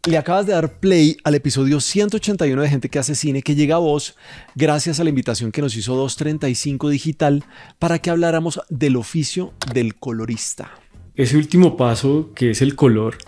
Le acabas de dar play al episodio 181 de Gente que hace cine, que llega a vos gracias a la invitación que nos hizo 235 Digital para que habláramos del oficio del colorista. Ese último paso, que es el color,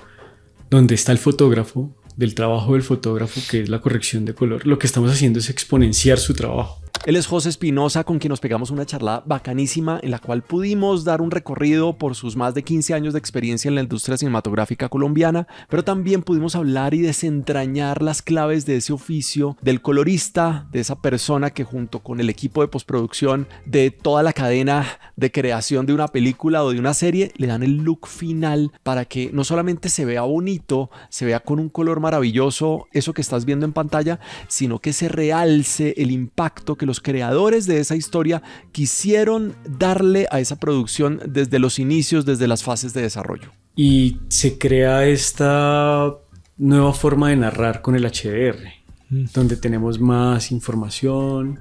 donde está el fotógrafo, del trabajo del fotógrafo, que es la corrección de color, lo que estamos haciendo es exponenciar su trabajo. Él es José Espinosa, con quien nos pegamos una charla bacanísima en la cual pudimos dar un recorrido por sus más de 15 años de experiencia en la industria cinematográfica colombiana, pero también pudimos hablar y desentrañar las claves de ese oficio del colorista, de esa persona que junto con el equipo de postproducción de toda la cadena de creación de una película o de una serie le dan el look final para que no solamente se vea bonito, se vea con un color maravilloso, eso que estás viendo en pantalla, sino que se realce el impacto que los creadores de esa historia quisieron darle a esa producción desde los inicios, desde las fases de desarrollo. Y se crea esta nueva forma de narrar con el HDR, donde tenemos más información,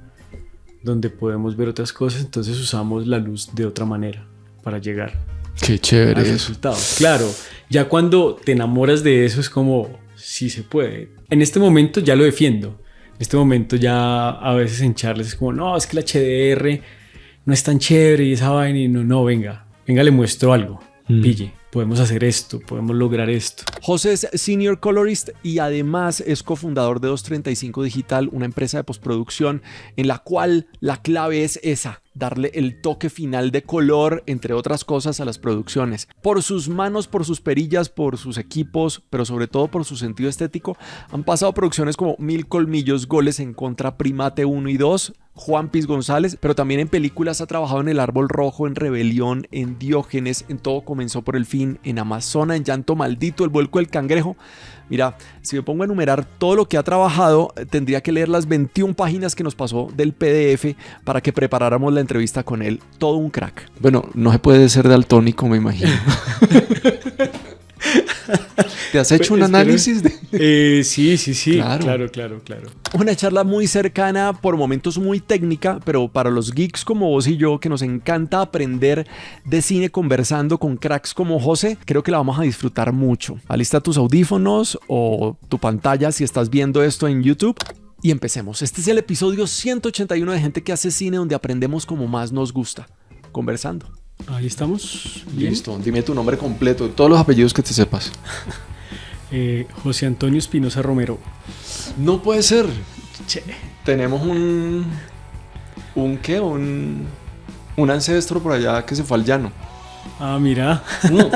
donde podemos ver otras cosas, entonces usamos la luz de otra manera para llegar Qué chévere al eso. resultado. Claro, ya cuando te enamoras de eso es como, sí se puede. En este momento ya lo defiendo. En este momento ya a veces en charlas es como, no, es que el HDR no es tan chévere y esa vaina y venga, le muestro algo, pille, podemos hacer esto, podemos lograr esto. José es Senior Colorist y además es cofundador de 235 Digital, una empresa de postproducción en la cual la clave es esa, darle el toque final de color, entre otras cosas, a las producciones. Por sus manos, por sus perillas, por sus equipos, pero sobre todo por su sentido estético, han pasado producciones como Mil Colmillos, Goles en Contra, Primate 1 y 2, Juan Piz González, pero también en películas ha trabajado en El Árbol Rojo, en Rebelión, en Diógenes, en Todo Comenzó por el Fin, en Amazona, en Llanto Maldito, El Vuelco del Cangrejo. Mira, si me pongo a enumerar todo lo que ha trabajado, tendría que leer las 21 páginas que nos pasó del PDF para que preparáramos la entrevista con él. Todo un crack. Bueno, no se puede ser daltónico, me imagino. ¿Te has hecho un análisis de...? Sí. Claro. Una charla muy cercana, por momentos muy técnica, pero para los geeks como vos y yo, que nos encanta aprender de cine conversando con cracks como José, creo que la vamos a disfrutar mucho. Alista tus audífonos o tu pantalla si estás viendo esto en YouTube. Y empecemos. Este es el episodio 181 de Gente que hace cine, donde aprendemos como más nos gusta, conversando. Ahí estamos. ¿Bien? Listo, dime tu nombre completo, todos los apellidos que te sepas. José Antonio Espinosa Romero. No puede ser. Che. Tenemos un ancestro por allá que se fue al llano. Ah, mira. No.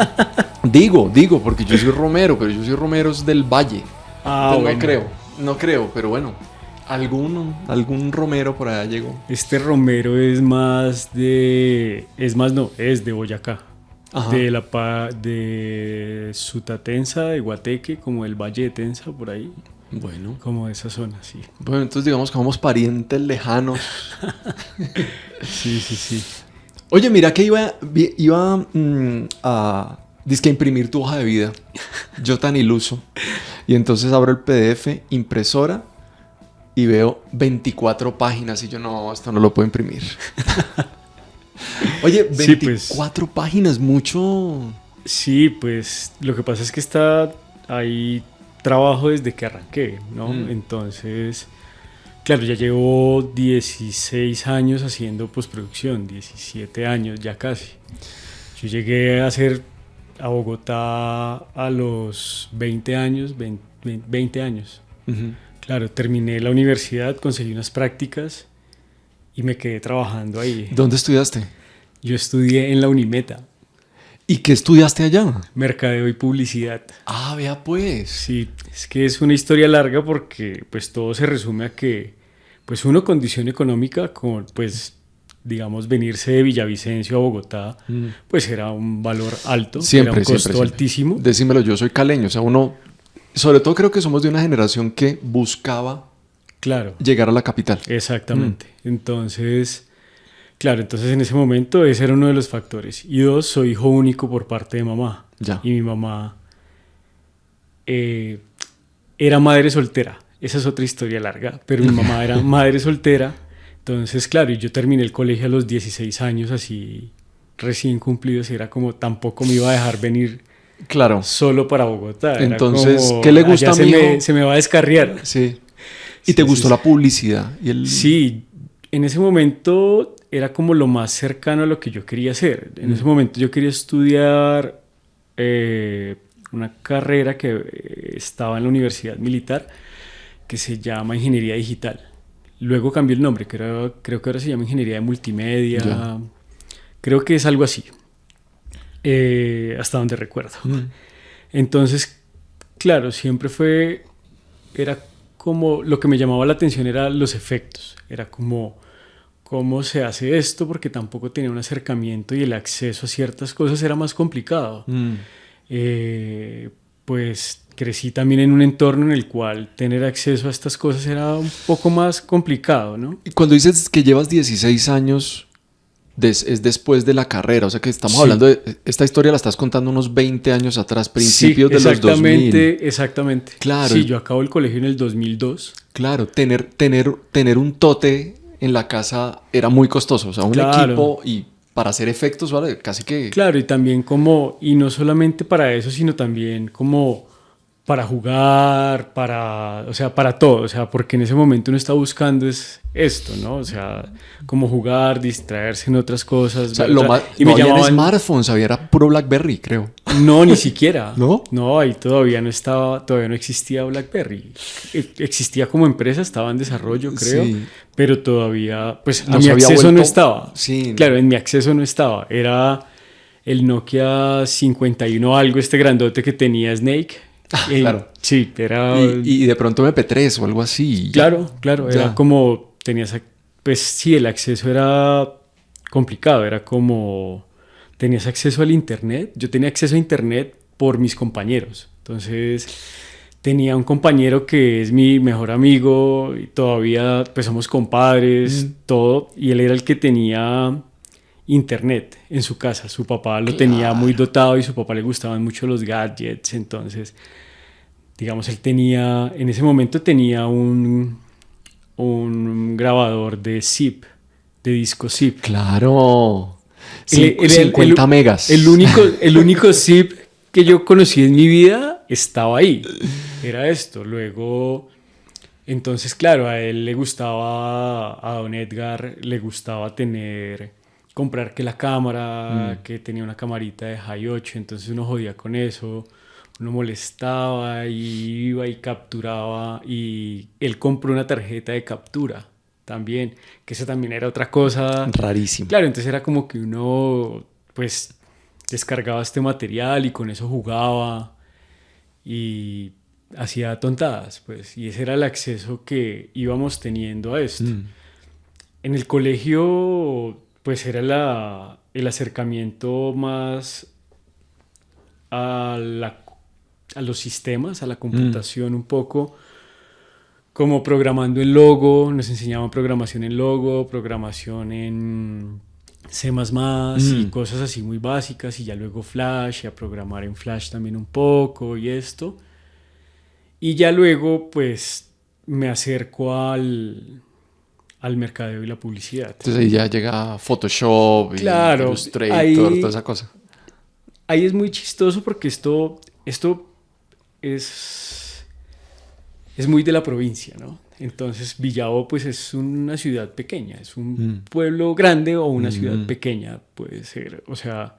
Digo, porque yo soy Romero, pero yo soy Romero del Valle. Ah, Entonces, bueno. no creo, pero bueno. Algún Romero por allá llegó. Este Romero es de Boyacá. Ajá. De Sutatensa, de Guateque, como el Valle de Tensa, por ahí. Bueno. Como de esa zona, sí. Bueno, entonces digamos que somos parientes lejanos. Sí. Oye, mira que iba a dizque imprimir tu hoja de vida. Yo tan iluso. Y entonces abro el PDF, impresora, y veo 24 páginas y yo, no, esto no lo puedo imprimir. Oye, 24 páginas, mucho. Sí, pues lo que pasa es que está ahí trabajo desde que arranqué, ¿no? Entonces, claro, ya llevo 16 años haciendo postproducción, 17 años ya casi. Yo llegué a Bogotá a los 20 años. Claro, terminé la universidad, conseguí unas prácticas y me quedé trabajando ahí. ¿Dónde estudiaste? Yo estudié en la Unimeta. ¿Y qué estudiaste allá? Mercadeo y publicidad. Ah, vea pues. Sí, es que es una historia larga porque pues todo se resume a que pues uno, condición económica, con pues digamos venirse de Villavicencio a Bogotá, pues era un valor alto, Siempre, era un costo siempre. altísimo. Decímelo, yo soy caleño, o sea, uno, sobre todo creo que somos de una generación que buscaba llegar a la capital. Exactamente. Entonces, claro, entonces en ese momento ese era uno de los factores. Y dos, soy hijo único por parte de mamá. Ya. Y mi mamá era madre soltera. Esa es otra historia larga, pero mi mamá era madre soltera. Entonces, claro, y yo terminé el colegio a los 16 años, así recién cumplidos, y era como tampoco me iba a dejar venir Claro. solo para Bogotá. Era Entonces, como, ¿qué le gusta a mi hijo? Se me va a descarriar. Sí. ¿Y te gustó la publicidad? Sí, en ese momento era como lo más cercano a lo que yo quería hacer. En ese momento yo quería estudiar una carrera que estaba en la Universidad Militar que se llama Ingeniería Digital. Luego cambió el nombre, creo que ahora se llama Ingeniería de Multimedia. Ya. Creo que es algo así, hasta donde recuerdo. Entonces, claro, siempre era como lo que me llamaba la atención eran los efectos. Era como cómo se hace esto, porque tampoco tenía un acercamiento y el acceso a ciertas cosas era más complicado. Pues crecí también en un entorno en el cual tener acceso a estas cosas era un poco más complicado, ¿no? Y cuando dices que llevas 16 años, es después de la carrera, o sea que estamos hablando de... Esta historia la estás contando unos 20 años atrás, principios de los 2000. Exactamente. Claro. Sí, yo acabo el colegio en el 2002. Claro, tener un tote en la casa era muy costoso, o sea, un equipo y... Para hacer efectos, ¿vale? Casi que... Claro, y también y no solamente para eso, sino también como para jugar, o sea, para todo, o sea, porque en ese momento uno está buscando es esto, ¿no? O sea, como jugar, distraerse en otras cosas. O sea, no había smartphones, era puro BlackBerry, creo. No, ni siquiera. ¿No? No, ahí todavía no existía BlackBerry. Existía como empresa, estaba en desarrollo, creo, sí. Pero todavía, pues a mi acceso no estaba. Sí. Claro, en mi acceso no estaba. Era el Nokia 51 algo, este grandote que tenía Snake. Claro. Sí, era... Y de pronto MP3 o algo así. Claro, era como... Pues sí, el acceso era complicado, era como... Tenías acceso al internet. Yo tenía acceso a internet por mis compañeros. Entonces, tenía un compañero que es mi mejor amigo y todavía pues somos compadres, todo. Y él era el que tenía internet en su casa. Su papá lo tenía muy dotado y a su papá le gustaban mucho los gadgets. Entonces, digamos, en ese momento tenía un grabador de zip, de disco zip. ¡Claro! 50 megas. El único zip que yo conocí en mi vida estaba ahí. Era esto. Luego, entonces, claro, a él le gustaba, a don Edgar, le gustaba comprar que la cámara, que tenía una camarita de High 8, entonces uno jodía con eso, uno molestaba y iba y capturaba, y él compró una tarjeta de captura también, que eso también era otra cosa rarísima. Claro, entonces era como que uno pues descargaba este material y con eso jugaba y hacía tontadas, pues, y ese era el acceso que íbamos teniendo a esto. En el colegio pues era el acercamiento más a los sistemas, a la computación un poco, como programando en Logo, nos enseñaban programación en Logo, programación en C++ y cosas así muy básicas, y ya luego Flash, y a programar en Flash también un poco y esto. Y ya luego pues me acerco al mercadeo y la publicidad. Entonces ahí ya llega Photoshop, claro, Illustrator, toda esa cosa. Ahí es muy chistoso porque esto es muy de la provincia, ¿no? Entonces Villavo pues es una ciudad pequeña, es un pueblo grande o una ciudad pequeña, puede ser, o sea,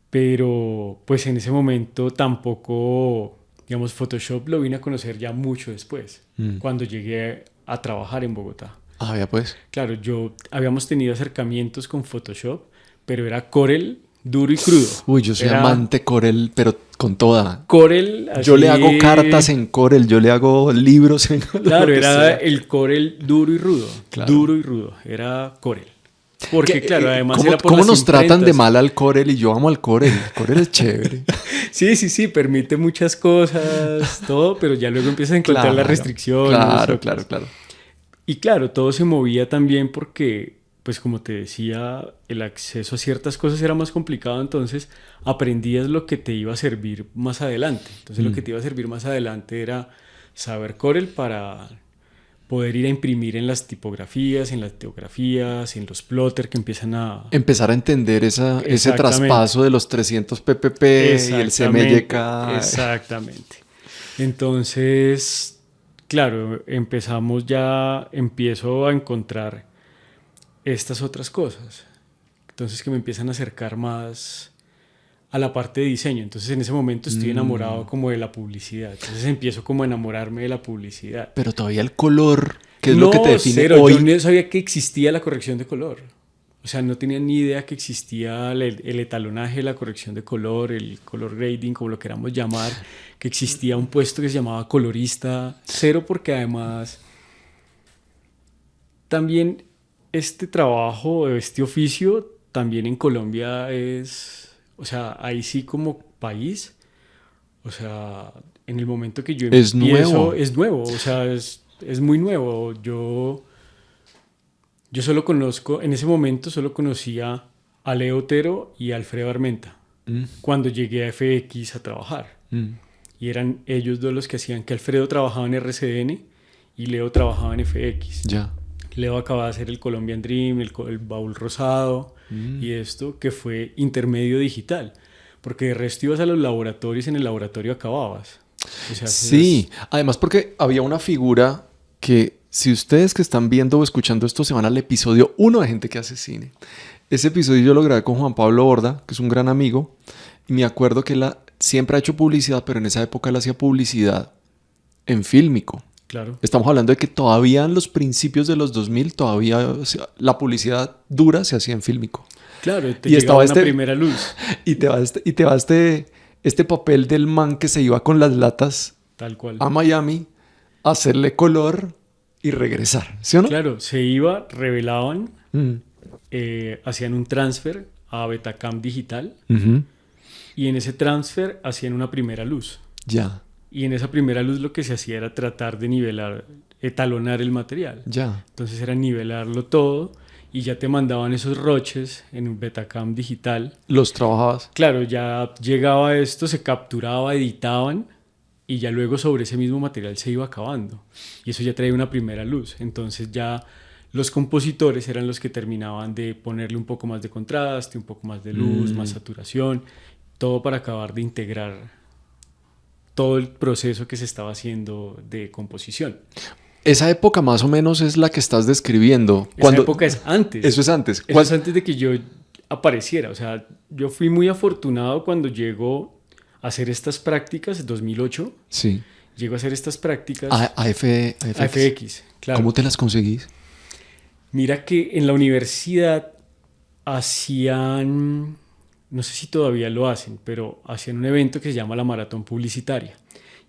pero pues en ese momento tampoco, digamos, Photoshop lo vine a conocer ya mucho después, cuando llegué a trabajar en Bogotá. Ah, ya pues. Claro, habíamos tenido acercamientos con Photoshop, pero era Corel duro y crudo. Uy, yo soy amante Corel, pero con toda. Corel, así... Yo le hago cartas en Corel, yo le hago libros en Corel. Claro, era el Corel duro y rudo. Claro. Duro y rudo, era Corel. Porque claro, además era por ¿cómo las nos imprentas. Tratan de mal al Corel? Y yo amo al Corel. El Corel es chévere. Sí, permite muchas cosas, todo, pero ya luego empiezas a encontrar las restricciones. Claro. Y claro, todo se movía también porque, pues como te decía, el acceso a ciertas cosas era más complicado, entonces aprendías lo que te iba a servir más adelante. Entonces lo que te iba a servir más adelante era saber Corel para poder ir a imprimir en las tipografías, en las teografías, en los plotters que empiezan a... Empezar a entender ese traspaso de los 300 ppp y el CMYK. Exactamente. Entonces, claro, empiezo a encontrar estas otras cosas. Entonces que me empiezan a acercar más a la parte de diseño. Entonces en ese momento estoy enamorado como de la publicidad. Entonces empiezo como a enamorarme de la publicidad. Pero todavía el color, ¿qué es lo que te define cero. hoy? Yo no sabía que existía la corrección de color. O sea, no tenía ni idea que existía el etalonaje, la corrección de color, el color grading, como lo queramos llamar, que existía un puesto que se llamaba colorista. Cero, porque además también este trabajo, este oficio, también en Colombia es, o sea, ahí sí como país, o sea, en el momento que yo empiezo, es nuevo, o sea, es muy nuevo. Yo solo conozco, en ese momento solo conocía a Leo Otero y a Alfredo Armenta, cuando llegué a FX a trabajar. Y eran ellos dos los que hacían, que Alfredo trabajaba en RCN y Leo trabajaba en FX. Ya. Leo acababa de hacer el Colombian Dream, el Baúl Rosado y esto, que fue intermedio digital. Porque de resto ibas a los laboratorios y en el laboratorio acababas. O sea, sí, además porque había una figura que, si ustedes que están viendo o escuchando esto se van al episodio 1 de Gente que hace cine. Ese episodio yo lo grabé con Juan Pablo Borda, que es un gran amigo, y me acuerdo que él siempre ha hecho publicidad, pero en esa época él hacía publicidad en fílmico. Claro. Estamos hablando de que todavía en los principios de los 2000 todavía la publicidad dura se hacía en fílmico. Claro, te llegaba una primera luz. Y te va este papel del man que se iba con las latas tal cual a Miami a hacerle color y regresar, ¿sí o no? Claro, se iba, revelaban, hacían un transfer a Betacam digital y en ese transfer hacían una primera luz. Ya. Y en esa primera luz lo que se hacía era tratar de nivelar, etalonar el material. Ya. Entonces era nivelarlo todo y ya te mandaban esos roches en un Betacam digital. ¿Los trabajabas? Claro, ya llegaba esto, se capturaba, editaban y ya luego sobre ese mismo material se iba acabando. Y eso ya traía una primera luz. Entonces ya los compositores eran los que terminaban de ponerle un poco más de contraste, un poco más de luz, más saturación, todo para acabar de integrar todo el proceso que se estaba haciendo de composición. Esa época más o menos es la que estás describiendo. Esa época es antes. Eso es antes. Eso es antes de que yo apareciera. O sea, yo fui muy afortunado cuando llego a hacer estas prácticas, en 2008. Sí. Llego a hacer estas prácticas. A FX, claro. ¿Cómo te las conseguís? Mira que en la universidad hacían... No sé si todavía lo hacen, pero hacían un evento que se llama la Maratón Publicitaria.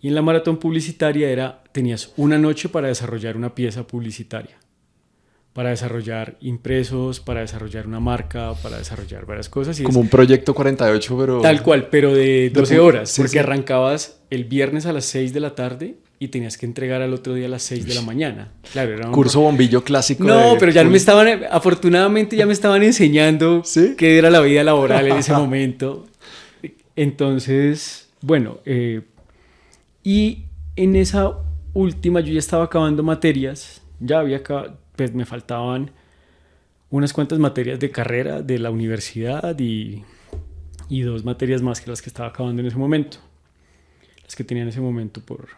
Y en la Maratón Publicitaria tenías una noche para desarrollar una pieza publicitaria, para desarrollar impresos, para desarrollar una marca, para desarrollar varias cosas. Y como un proyecto 48, pero... Tal cual, pero de 12 horas, sí, porque sí. Arrancabas el viernes a las 6 de la tarde y tenías que entregar al otro día a las 6 de la mañana. Claro, era un curso bombillo clásico. No, pero ya me estaban, afortunadamente ya me estaban enseñando qué era la vida laboral en ese momento. Entonces, bueno, y en esa última yo ya estaba acabando materias, ya había acabado, pues me faltaban unas cuantas materias de carrera de la universidad y 2 materias más que las que estaba acabando en ese momento, las que tenía en ese momento por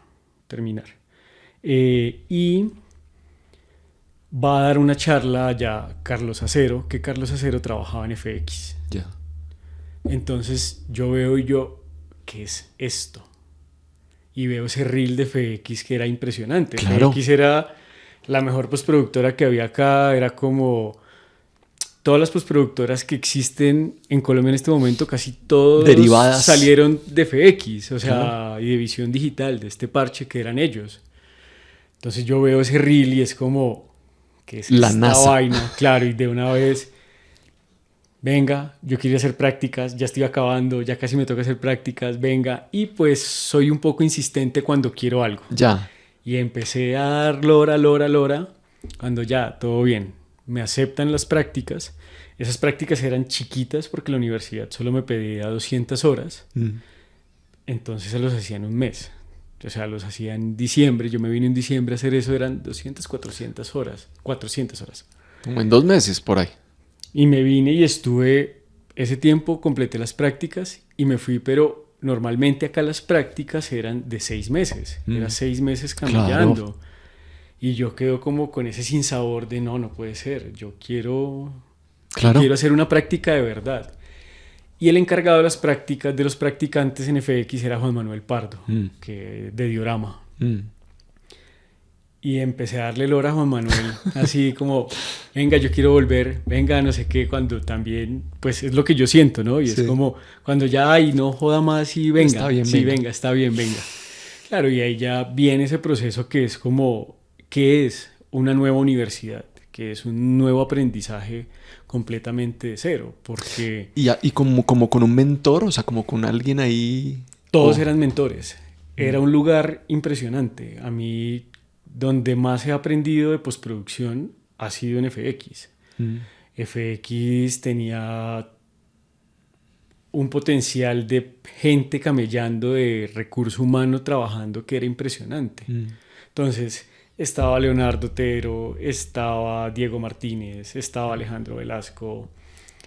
terminar. Y va a dar una charla ya Carlos Acero, que Carlos Acero trabajaba en FX. Ya. Entonces yo veo ¿qué es esto? Y veo ese reel de FX que era impresionante. Claro. FX era la mejor postproductora que había acá, era como todas las postproductoras que existen en Colombia en este momento, casi todos derivadas salieron de FX, o sea, claro. y de Visión Digital, de este parche que eran ellos. Entonces yo veo ese reel y es como, ¿qué es la esta NASA. vaina? Claro, y de una vez, venga, yo quería hacer prácticas, ya estoy acabando, ya casi me toca hacer prácticas, venga. Y pues soy un poco insistente cuando quiero algo. Ya. Y empecé a dar lora, cuando ya, todo bien. Me aceptan las prácticas. Esas prácticas eran chiquitas porque la universidad solo me pedía 200 horas. Entonces se los hacía en un mes. O sea, los hacía en diciembre. Yo me vine en diciembre a hacer eso. Eran 200, 400 horas. 400 horas. Como en 2 meses por ahí. Y me vine y estuve ese tiempo, completé las prácticas y me fui, pero normalmente acá las prácticas eran de 6 meses. Era 6 meses camellando. Claro. Y yo quedo como con ese sinsabor de no puede ser. Yo quiero Claro. hacer una práctica de verdad. Y el encargado de las prácticas, de los practicantes en FX, era Juan Manuel Pardo, de Diorama. Y empecé a darle el hora a Juan Manuel, así como, venga, yo quiero volver, venga, no sé qué, cuando también, pues es lo que yo siento, ¿no? Y Sí. es como, cuando ya, ay, no joda más y venga, Está bien, sí, venga. venga, está bien, venga. Claro, y ahí ya viene ese proceso que es como, ¿qué es una nueva universidad? Que es un nuevo aprendizaje completamente de cero, porque Y como con un mentor, o sea, como con alguien ahí. todos eran mentores. Era un lugar impresionante. A mí, donde más he aprendido de postproducción ha sido en FX. FX tenía un potencial de gente camellando, de recurso humano trabajando, que era impresionante. Entonces, estaba Leonardo Otero, estaba Diego Martínez, estaba Alejandro Velasco,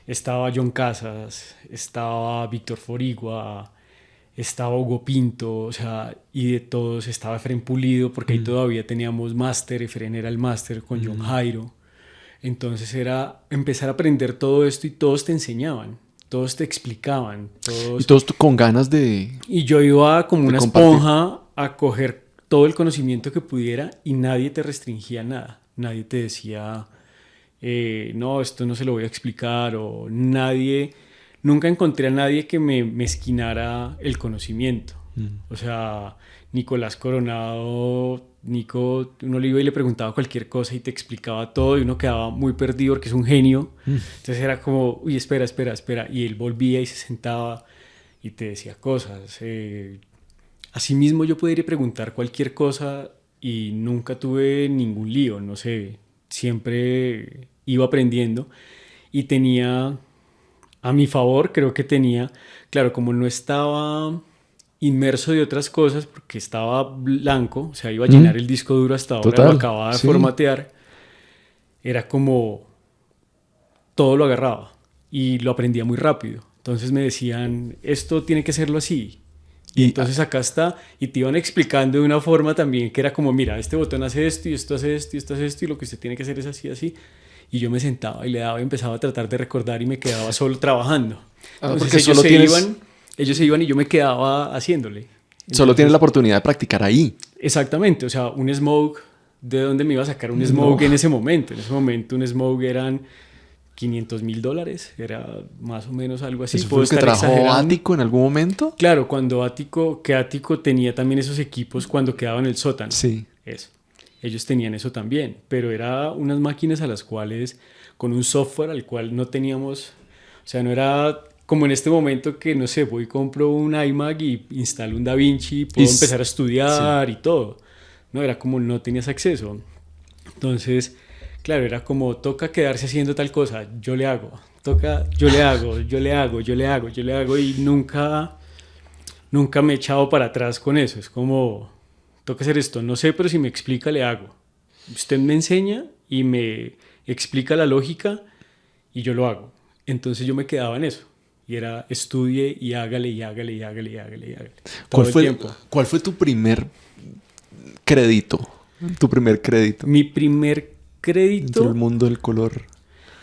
estaba John Casas, estaba Víctor Forigua, estaba Hugo Pinto, o sea, y de todos estaba Efren Pulido, porque ahí todavía teníamos máster. Efren era el máster con John Jairo. Entonces era empezar a aprender todo esto y todos te enseñaban, todos te explicaban. Y todos con ganas de. Y yo iba como una compartir. esponja a coger todo el conocimiento que pudiera y nadie te restringía nada. Nadie te decía, no, esto no se lo voy a explicar, o nadie. Nunca encontré a nadie que me mezquinara el conocimiento. O sea, Nicolás Coronado, Nico, uno le iba y le preguntaba cualquier cosa y te explicaba todo y uno quedaba muy perdido porque es un genio. Entonces era como, uy, espera. Y él volvía y se sentaba y te decía cosas. Asimismo, yo podía ir y preguntar cualquier cosa y nunca tuve ningún lío, no sé. Siempre iba aprendiendo y tenía, a mi favor, creo que tenía, claro, como no estaba inmerso de otras cosas porque estaba blanco, o sea, iba a llenar el disco duro hasta ahora, Total, lo acababa de sí. formatear, era como todo lo agarraba y lo aprendía muy rápido. Entonces me decían, esto tiene que serlo así. Y entonces acá está, y te iban explicando de una forma también que era como, mira, este botón hace esto, y esto hace esto, y esto hace esto, y lo que usted tiene que hacer es así, así. Y yo me sentaba y le daba y empezaba a tratar de recordar y me quedaba solo trabajando. Entonces porque ellos se iban y yo me quedaba haciéndole. Entonces, solo tienes la oportunidad de practicar ahí. Exactamente, o sea, un smoke, ¿de dónde me iba a sacar un smoke en ese momento? En ese momento un smoke eran $500,000, era más o menos algo así. ¿Eso fue lo que trajo Ático en algún momento? Claro, cuando Ático tenía también esos equipos cuando quedaba en el sótano. Sí. Eso. Ellos tenían eso también, pero era unas máquinas a las cuales, con un software al cual no teníamos, o sea, no era como en este momento que, no sé, voy y compro un iMac y instalo un DaVinci y puedo empezar a estudiar y todo. No, era como no tenías acceso. Entonces, claro, era como toca quedarse haciendo tal cosa, yo le hago. Toca, yo le hago y nunca me he echado para atrás con eso. Es como, toca hacer esto, no sé, pero si me explica, le hago. Usted me enseña y me explica la lógica y yo lo hago. Entonces yo me quedaba en eso. Y era estudie y hágale. Todo el tiempo. ¿Cuál fue tu primer crédito? Mi primer crédito dentro del mundo del color.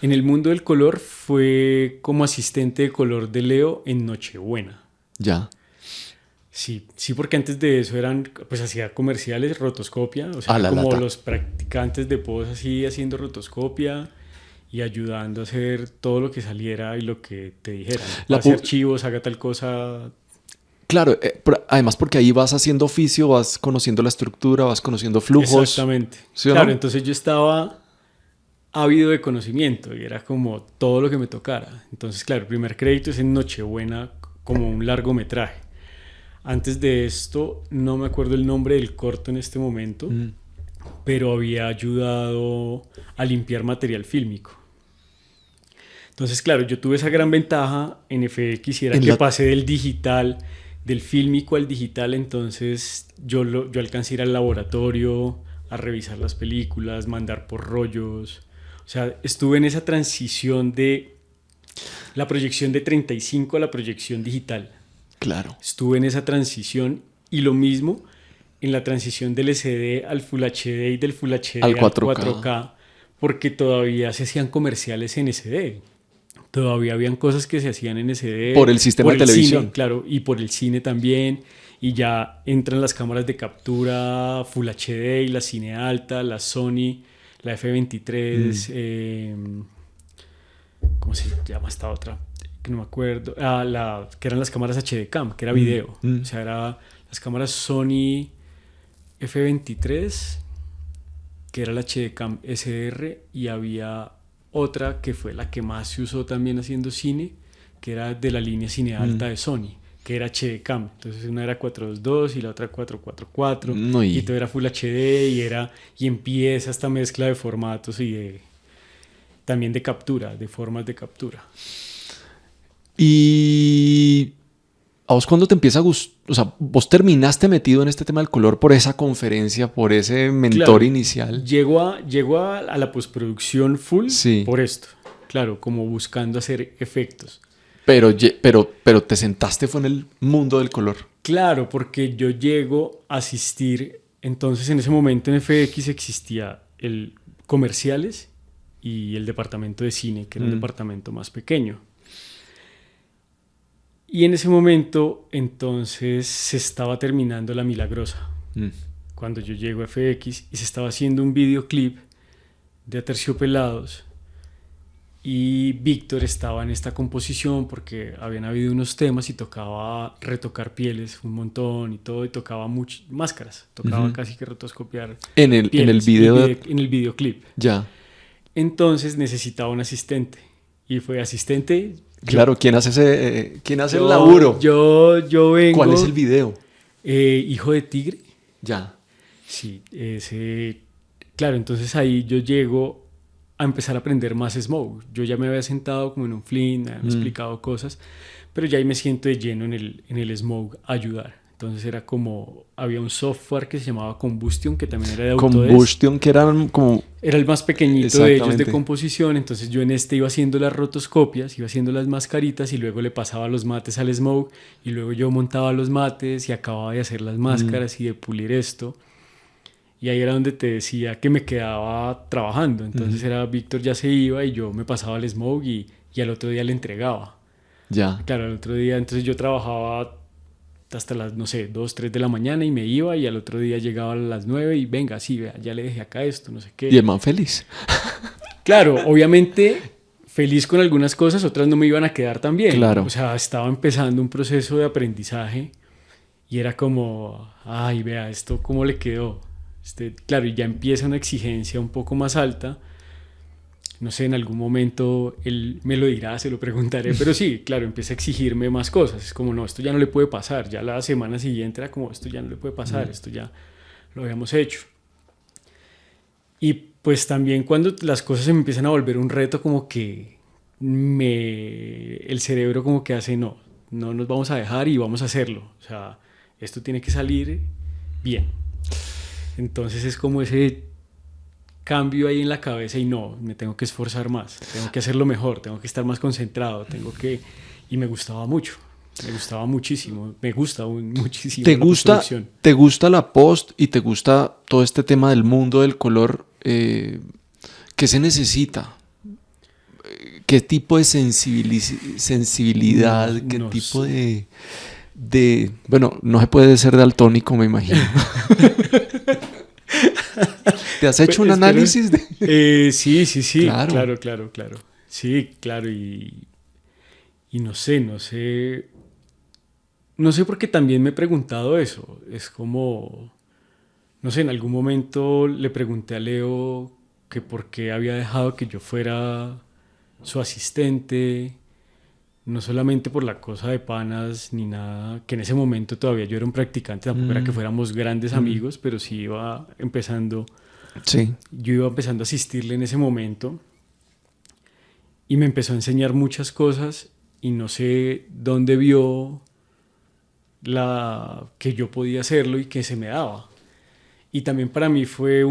En el mundo del color fue como asistente de color de Leo en Nochebuena. Ya. Sí, porque antes de eso pues hacía comerciales, rotoscopia, o sea, como los practicantes de pos así haciendo rotoscopia y ayudando a hacer todo lo que saliera y lo que te dijeran. Hace archivos, haga tal cosa. Claro, además porque ahí vas haciendo oficio, vas conociendo la estructura, vas conociendo flujos. Exactamente. ¿Sí o claro, no? Entonces yo estaba ávido de conocimiento y era como todo lo que me tocara. Entonces, claro, el primer crédito es en Nochebuena como un largometraje. Antes de esto, no me acuerdo el nombre del corto en este momento, pero había ayudado a limpiar material fílmico. Entonces, claro, yo tuve esa gran ventaja en FX y era que pasé del digital del fílmico al digital, entonces yo alcancé a ir al laboratorio, a revisar las películas, mandar por rollos. O sea, estuve en esa transición de la proyección de 35 a la proyección digital. Claro. Estuve en esa transición y lo mismo en la transición del SD al Full HD y del Full HD Al al 4K. 4K, porque todavía se hacían comerciales en SD. Todavía habían cosas que se hacían en SD. Por el sistema de televisión. Cine, claro, y por el cine también. Y ya entran las cámaras de captura Full HD y la cine alta, la Sony, la F23, ¿cómo se llama esta otra? Que no me acuerdo. Que eran las cámaras HD Cam, que era video. O sea, eran las cámaras Sony F23, que era la HD Cam SR, y había otra que fue la que más se usó también haciendo cine, que era de la línea cine alta de Sony, que era HD Cam. Entonces una era 422 y la otra 444, y todo era Full HD, y empieza esta mezcla de formatos y también de captura, de formas de captura. Y a vos cuando te empieza a gustar, o sea, vos terminaste metido en este tema del color por esa conferencia, por ese mentor claro, inicial. Llegó a la postproducción full, sí, por esto, claro, como buscando hacer efectos. Pero te sentaste fue en el mundo del color. Claro, porque yo llego a asistir, entonces en ese momento en FX existía el comerciales y el departamento de cine, que era un departamento más pequeño. Y en ese momento, entonces, se estaba terminando La Milagrosa. Cuando yo llego a FX y se estaba haciendo un videoclip de Aterciopelados. Y Víctor estaba en esta composición porque habían habido unos temas y tocaba retocar pieles un montón y todo. Y tocaba muchas máscaras. Tocaba casi que rotoscopiar en el video. En el videoclip. Ya. Entonces necesitaba un asistente. Y fue asistente... Claro, ¿quién hace el laburo? Yo vengo... ¿Cuál es el video? Hijo de Tigre. Ya. Sí, claro, entonces ahí yo llego a empezar a aprender más Smoke. Yo ya me había sentado como en un Flint, me habían explicado cosas, pero ya ahí me siento de lleno en el Smoke a ayudar. Entonces era como, había un software que se llamaba Combustion, que también era de Autodesk. Combustion, que eran como... Era el más pequeñito de ellos de composición, entonces yo en iba haciendo las rotoscopias, iba haciendo las mascaritas y luego le pasaba los mates al Smoke y luego yo montaba los mates y acababa de hacer las máscaras y de pulir esto. Y ahí era donde te decía que me quedaba trabajando. Entonces era Víctor ya se iba y yo me pasaba al Smoke y al otro día le entregaba. Ya. Claro, al otro día entonces yo trabajaba hasta las, no sé, 2, 3 de la mañana y me iba y al otro día llegaba a las 9 y venga, sí, vea, ya le dejé acá esto, no sé qué. Y el man feliz. Claro, obviamente feliz con algunas cosas, otras no me iban a quedar tan bien. Claro. O sea, estaba empezando un proceso de aprendizaje y era como, ay, vea, esto cómo le quedó. Claro, y ya empieza una exigencia un poco más alta. No sé, en algún momento él me lo dirá, se lo preguntaré, pero sí, claro, empieza a exigirme más cosas. Es como, no, esto ya no le puede pasar. Ya la semana siguiente era como, esto ya no le puede pasar, esto ya lo habíamos hecho. Y pues también cuando las cosas se me empiezan a volver un reto, como que el cerebro como que hace, no nos vamos a dejar y vamos a hacerlo. O sea, esto tiene que salir bien. Entonces es como ese cambio ahí en la cabeza y no, me tengo que esforzar más, tengo que hacerlo mejor, tengo que estar más concentrado, y me gustaba mucho, me gustaba muchísimo, me gusta muchísimo. ¿Te gusta la post y te gusta todo este tema del mundo del color? ¿Qué se necesita? ¿Qué tipo de sensibilidad? ¿Qué tipo de... Bueno, no se puede ser daltónico, me imagino. ¿Te has hecho un análisis de...? Sí. Claro. Claro. Sí, claro. Y no sé porque también me he preguntado eso. Es como... No sé, en algún momento le pregunté a Leo que por qué había dejado que yo fuera su asistente. No solamente por la cosa de panas ni nada, que en ese momento todavía yo era un practicante, tampoco era que fuéramos grandes amigos, pero sí iba empezando... Sí. Yo iba empezando a asistirle en ese momento y me empezó a enseñar muchas cosas y no sé dónde vio que yo podía hacerlo y que se me daba. Y también para mí fue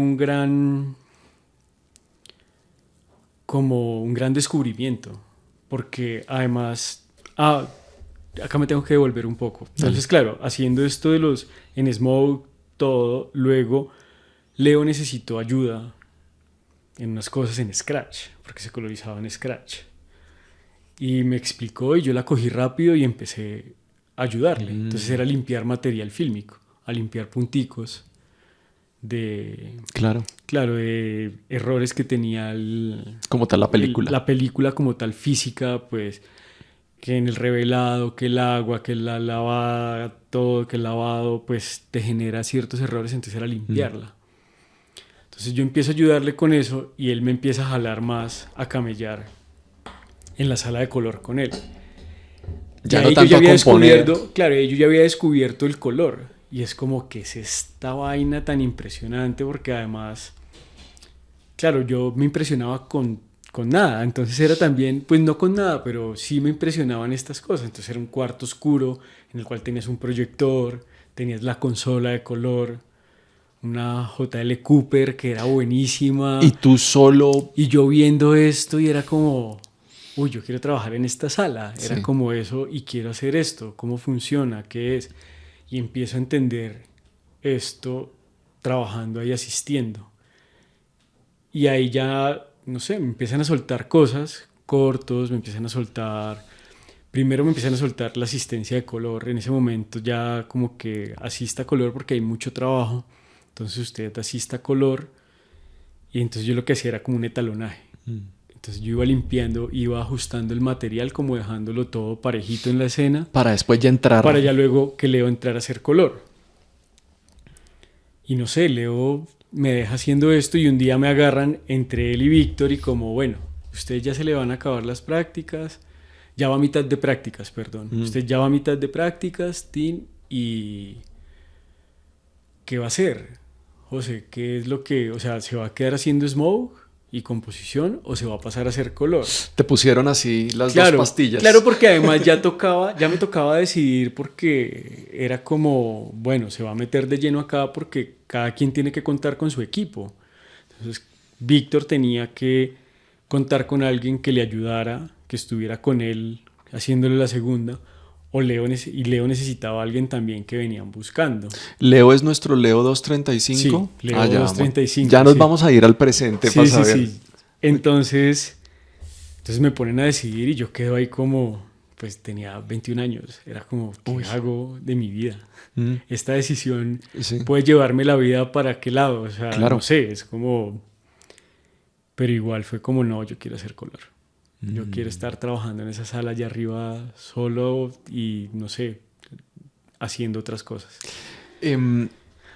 como un gran descubrimiento, porque además, acá me tengo que devolver un poco. Entonces, claro, haciendo esto en Smoke, todo, luego Leo necesitó ayuda en unas cosas en Scratch, porque se colorizaba en Scratch. Y me explicó y yo la cogí rápido y empecé a ayudarle. Entonces era limpiar material fílmico, a limpiar punticos de errores que tenía como tal la película. La película como tal física, pues que en el revelado, que el agua, que la lavada, todo, que el lavado, pues te genera ciertos errores, entonces era limpiarla. Entonces yo empiezo a ayudarle con eso y él me empieza a jalar más, a camellar en la sala de color con él. Ya no tanto yo ya había descubierto el color. Y es como que es esta vaina tan impresionante porque además, claro, yo me impresionaba con nada. Entonces era también, pues no con nada, pero sí me impresionaban estas cosas. Entonces era un cuarto oscuro en el cual tenías un proyector, tenías la consola de color, una JL Cooper que era buenísima. Y tú solo... Y yo viendo esto y era como, uy, yo quiero trabajar en esta sala. Era Sí. como eso y quiero hacer esto. ¿Cómo funciona? ¿Qué es? Y empiezo a entender esto trabajando ahí, asistiendo. Y ahí ya, no sé, me empiezan a soltar cosas, cortos, primero me empiezan a soltar la asistencia de color. En ese momento ya como que asista color porque hay mucho trabajo. Entonces usted asista color y entonces yo lo que hacía era como un etalonaje. Entonces yo iba limpiando, iba ajustando el material, como dejándolo todo parejito en la escena. Para después ya entrar. Para ya luego que Leo entrara a hacer color. Y no sé, Leo me deja haciendo esto y un día me agarran entre él y Víctor y como, bueno, usted ya se le van a acabar las prácticas, ya va a mitad de prácticas, perdón. Usted ya va a mitad de prácticas, Tim, y ¿qué va a hacer? José, ¿qué es lo que, o sea, se va a quedar haciendo smoke y composición o se va a pasar a hacer color? Te pusieron así las dos pastillas. Claro, porque además ya me tocaba decidir porque era como, bueno, se va a meter de lleno acá porque cada quien tiene que contar con su equipo. Entonces, Víctor tenía que contar con alguien que le ayudara, que estuviera con él haciéndole la segunda, Leo necesitaba a alguien también que venían buscando. Leo es nuestro Leo 235. Sí, Leo 235. Ya nos vamos a ir al presente para saber. Sí. Entonces me ponen a decidir y yo quedo ahí como, pues tenía 21 años. Era como, ¿qué hago de mi vida? Esta decisión puede llevarme la vida para qué lado. O sea, no sé, es como... Pero igual fue como, no, yo quiero hacer color. Yo quiero estar trabajando en esa sala allá arriba solo y, no sé, haciendo otras cosas.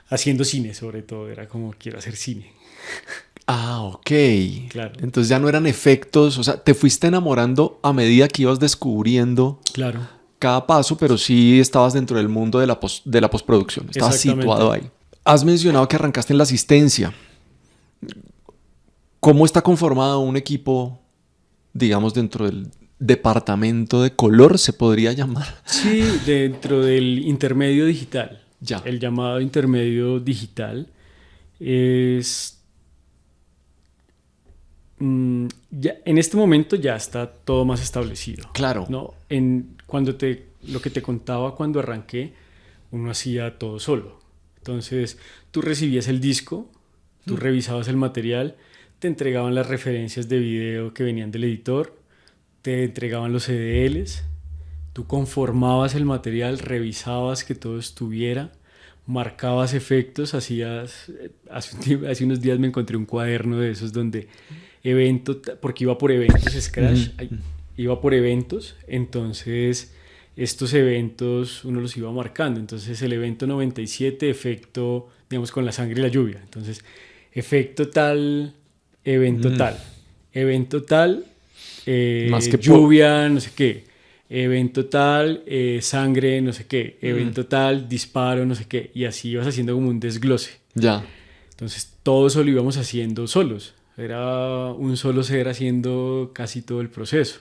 Haciendo cine, sobre todo. Era como, quiero hacer cine. Ok. Claro. Entonces ya no eran efectos. O sea, te fuiste enamorando a medida que ibas descubriendo cada paso, pero sí estabas dentro del mundo de la postproducción. Estabas situado ahí. Has mencionado que arrancaste en la asistencia. ¿Cómo está conformado un equipo, digamos, dentro del departamento de color, se podría llamar? Sí, dentro del intermedio digital. Ya. El llamado intermedio digital es... ya, en este momento ya está todo más establecido. Claro. ¿No? Lo que te contaba cuando arranqué, uno hacía todo solo. Entonces, tú recibías el disco, tú revisabas el material, te entregaban las referencias de video que venían del editor, te entregaban los CDLs, tú conformabas el material, revisabas que todo estuviera, marcabas efectos, hace unos días me encontré un cuaderno de esos donde porque iba por eventos Scratch, iba por eventos, entonces estos eventos uno los iba marcando, entonces el evento 97, efecto, digamos, con la sangre y la lluvia, entonces efecto tal, evento tal, Más que lluvia, no sé qué, evento tal, sangre, no sé qué, evento tal, disparo, no sé qué, y así ibas haciendo como un desglose. Ya. Entonces todo eso lo íbamos haciendo solos, era un solo ser haciendo casi todo el proceso.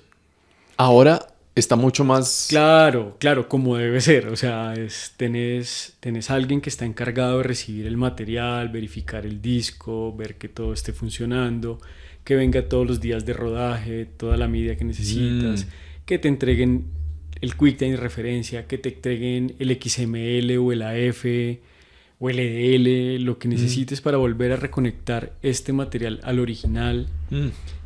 Ahora, está mucho más... Claro, claro, como debe ser. O sea, tenés alguien que está encargado de recibir el material, verificar el disco, ver que todo esté funcionando, que venga todos los días de rodaje, toda la medida que necesitas, que te entreguen el QuickTime de referencia, que te entreguen el XML o el AF o el EDL, lo que necesites para volver a reconectar este material al original.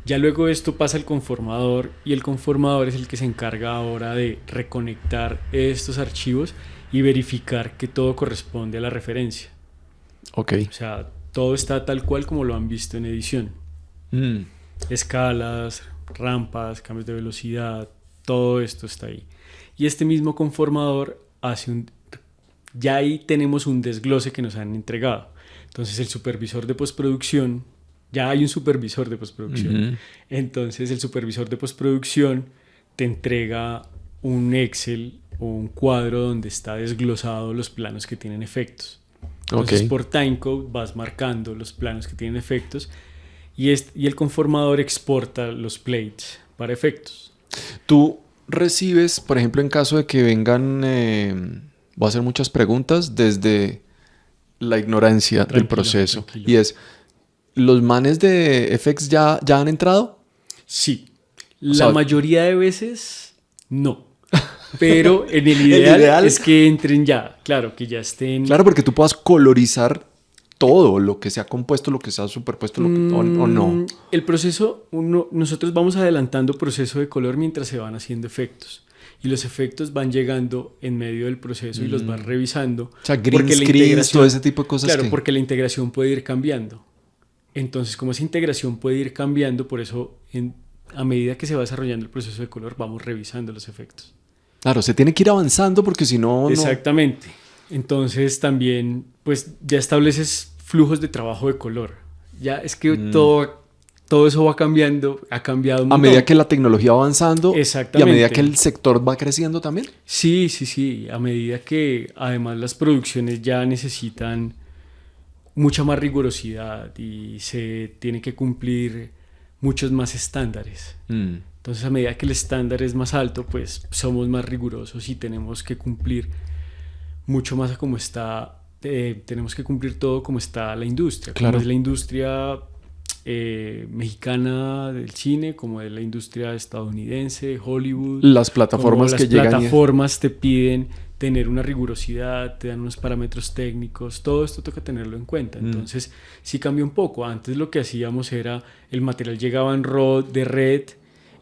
Ya luego esto pasa al conformador y el conformador es el que se encarga ahora de reconectar estos archivos y verificar que todo corresponde a la referencia. Ok. O sea, todo está tal cual como lo han visto en edición. Escalas, rampas, cambios de velocidad, todo esto está ahí. Y este mismo conformador ya ahí tenemos un desglose que nos han entregado. Entonces el supervisor de postproducción, ya hay un supervisor de postproducción. Entonces el supervisor de postproducción te entrega un Excel o un cuadro donde está desglosado los planos que tienen efectos. Entonces por timecode vas marcando los planos que tienen efectos y el conformador exporta los plates para efectos. Tú recibes, por ejemplo, en caso de que vengan, voy a hacer muchas preguntas desde la ignorancia del proceso. Tranquilo. Y es, ¿los manes de FX ya han entrado? Sí. La mayoría de veces no. Pero en el ideal es que entren ya. Claro, que ya estén... Claro, porque tú puedas colorizar todo lo que se ha compuesto, lo que se ha superpuesto o no. El proceso, nosotros vamos adelantando proceso de color mientras se van haciendo efectos. Y los efectos van llegando en medio del proceso y los van revisando. O sea, green screens, todo ese tipo de cosas. Claro, porque la integración puede ir cambiando. Entonces, como esa integración puede ir cambiando, por eso a medida que se va desarrollando el proceso de color, vamos revisando los efectos. Claro, se tiene que ir avanzando porque si no... Exactamente. Entonces también, pues ya estableces flujos de trabajo de color. Ya es que todo eso va cambiando, ha cambiado un montón. A medida que la tecnología va avanzando. Exactamente. Y a medida que el sector va creciendo también. Sí. A medida que además las producciones ya necesitan mucha más rigurosidad y se tiene que cumplir muchos más estándares. Entonces, a medida que el estándar es más alto, pues somos más rigurosos y tenemos que cumplir mucho más a cómo está, tenemos que cumplir todo como está la industria. Claro. Como es la industria mexicana del cine, como es la industria estadounidense, Hollywood. Las plataformas que llegan. Las plataformas te piden tener una rigurosidad, te dan unos parámetros técnicos, todo esto toca tenerlo en cuenta. Entonces, sí cambia un poco. Antes lo que hacíamos era, el material llegaba en RAW de red,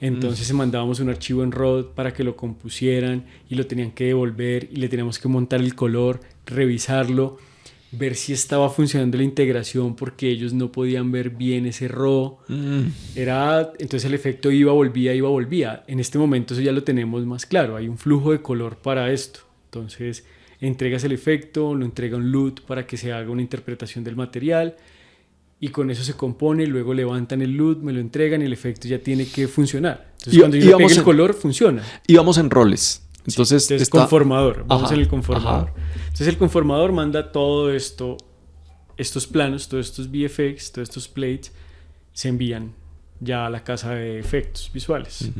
entonces mandábamos un archivo en RAW para que lo compusieran y lo tenían que devolver y le teníamos que montar el color, revisarlo, ver si estaba funcionando la integración porque ellos no podían ver bien ese RAW. Entonces el efecto iba, volvía. En este momento eso ya lo tenemos más claro, hay un flujo de color para esto. Entonces entregas el efecto, lo entrega un LUT para que se haga una interpretación del material y con eso se compone, luego levantan el LUT, me lo entregan y el efecto ya tiene que funcionar. Entonces cuando yo le pegue el color, funciona. Y vamos en roles. Entonces conformador, vamos en el conformador. Entonces el conformador manda todo esto, estos planos, todos estos VFX, todos estos plates, se envían ya a la casa de efectos visuales.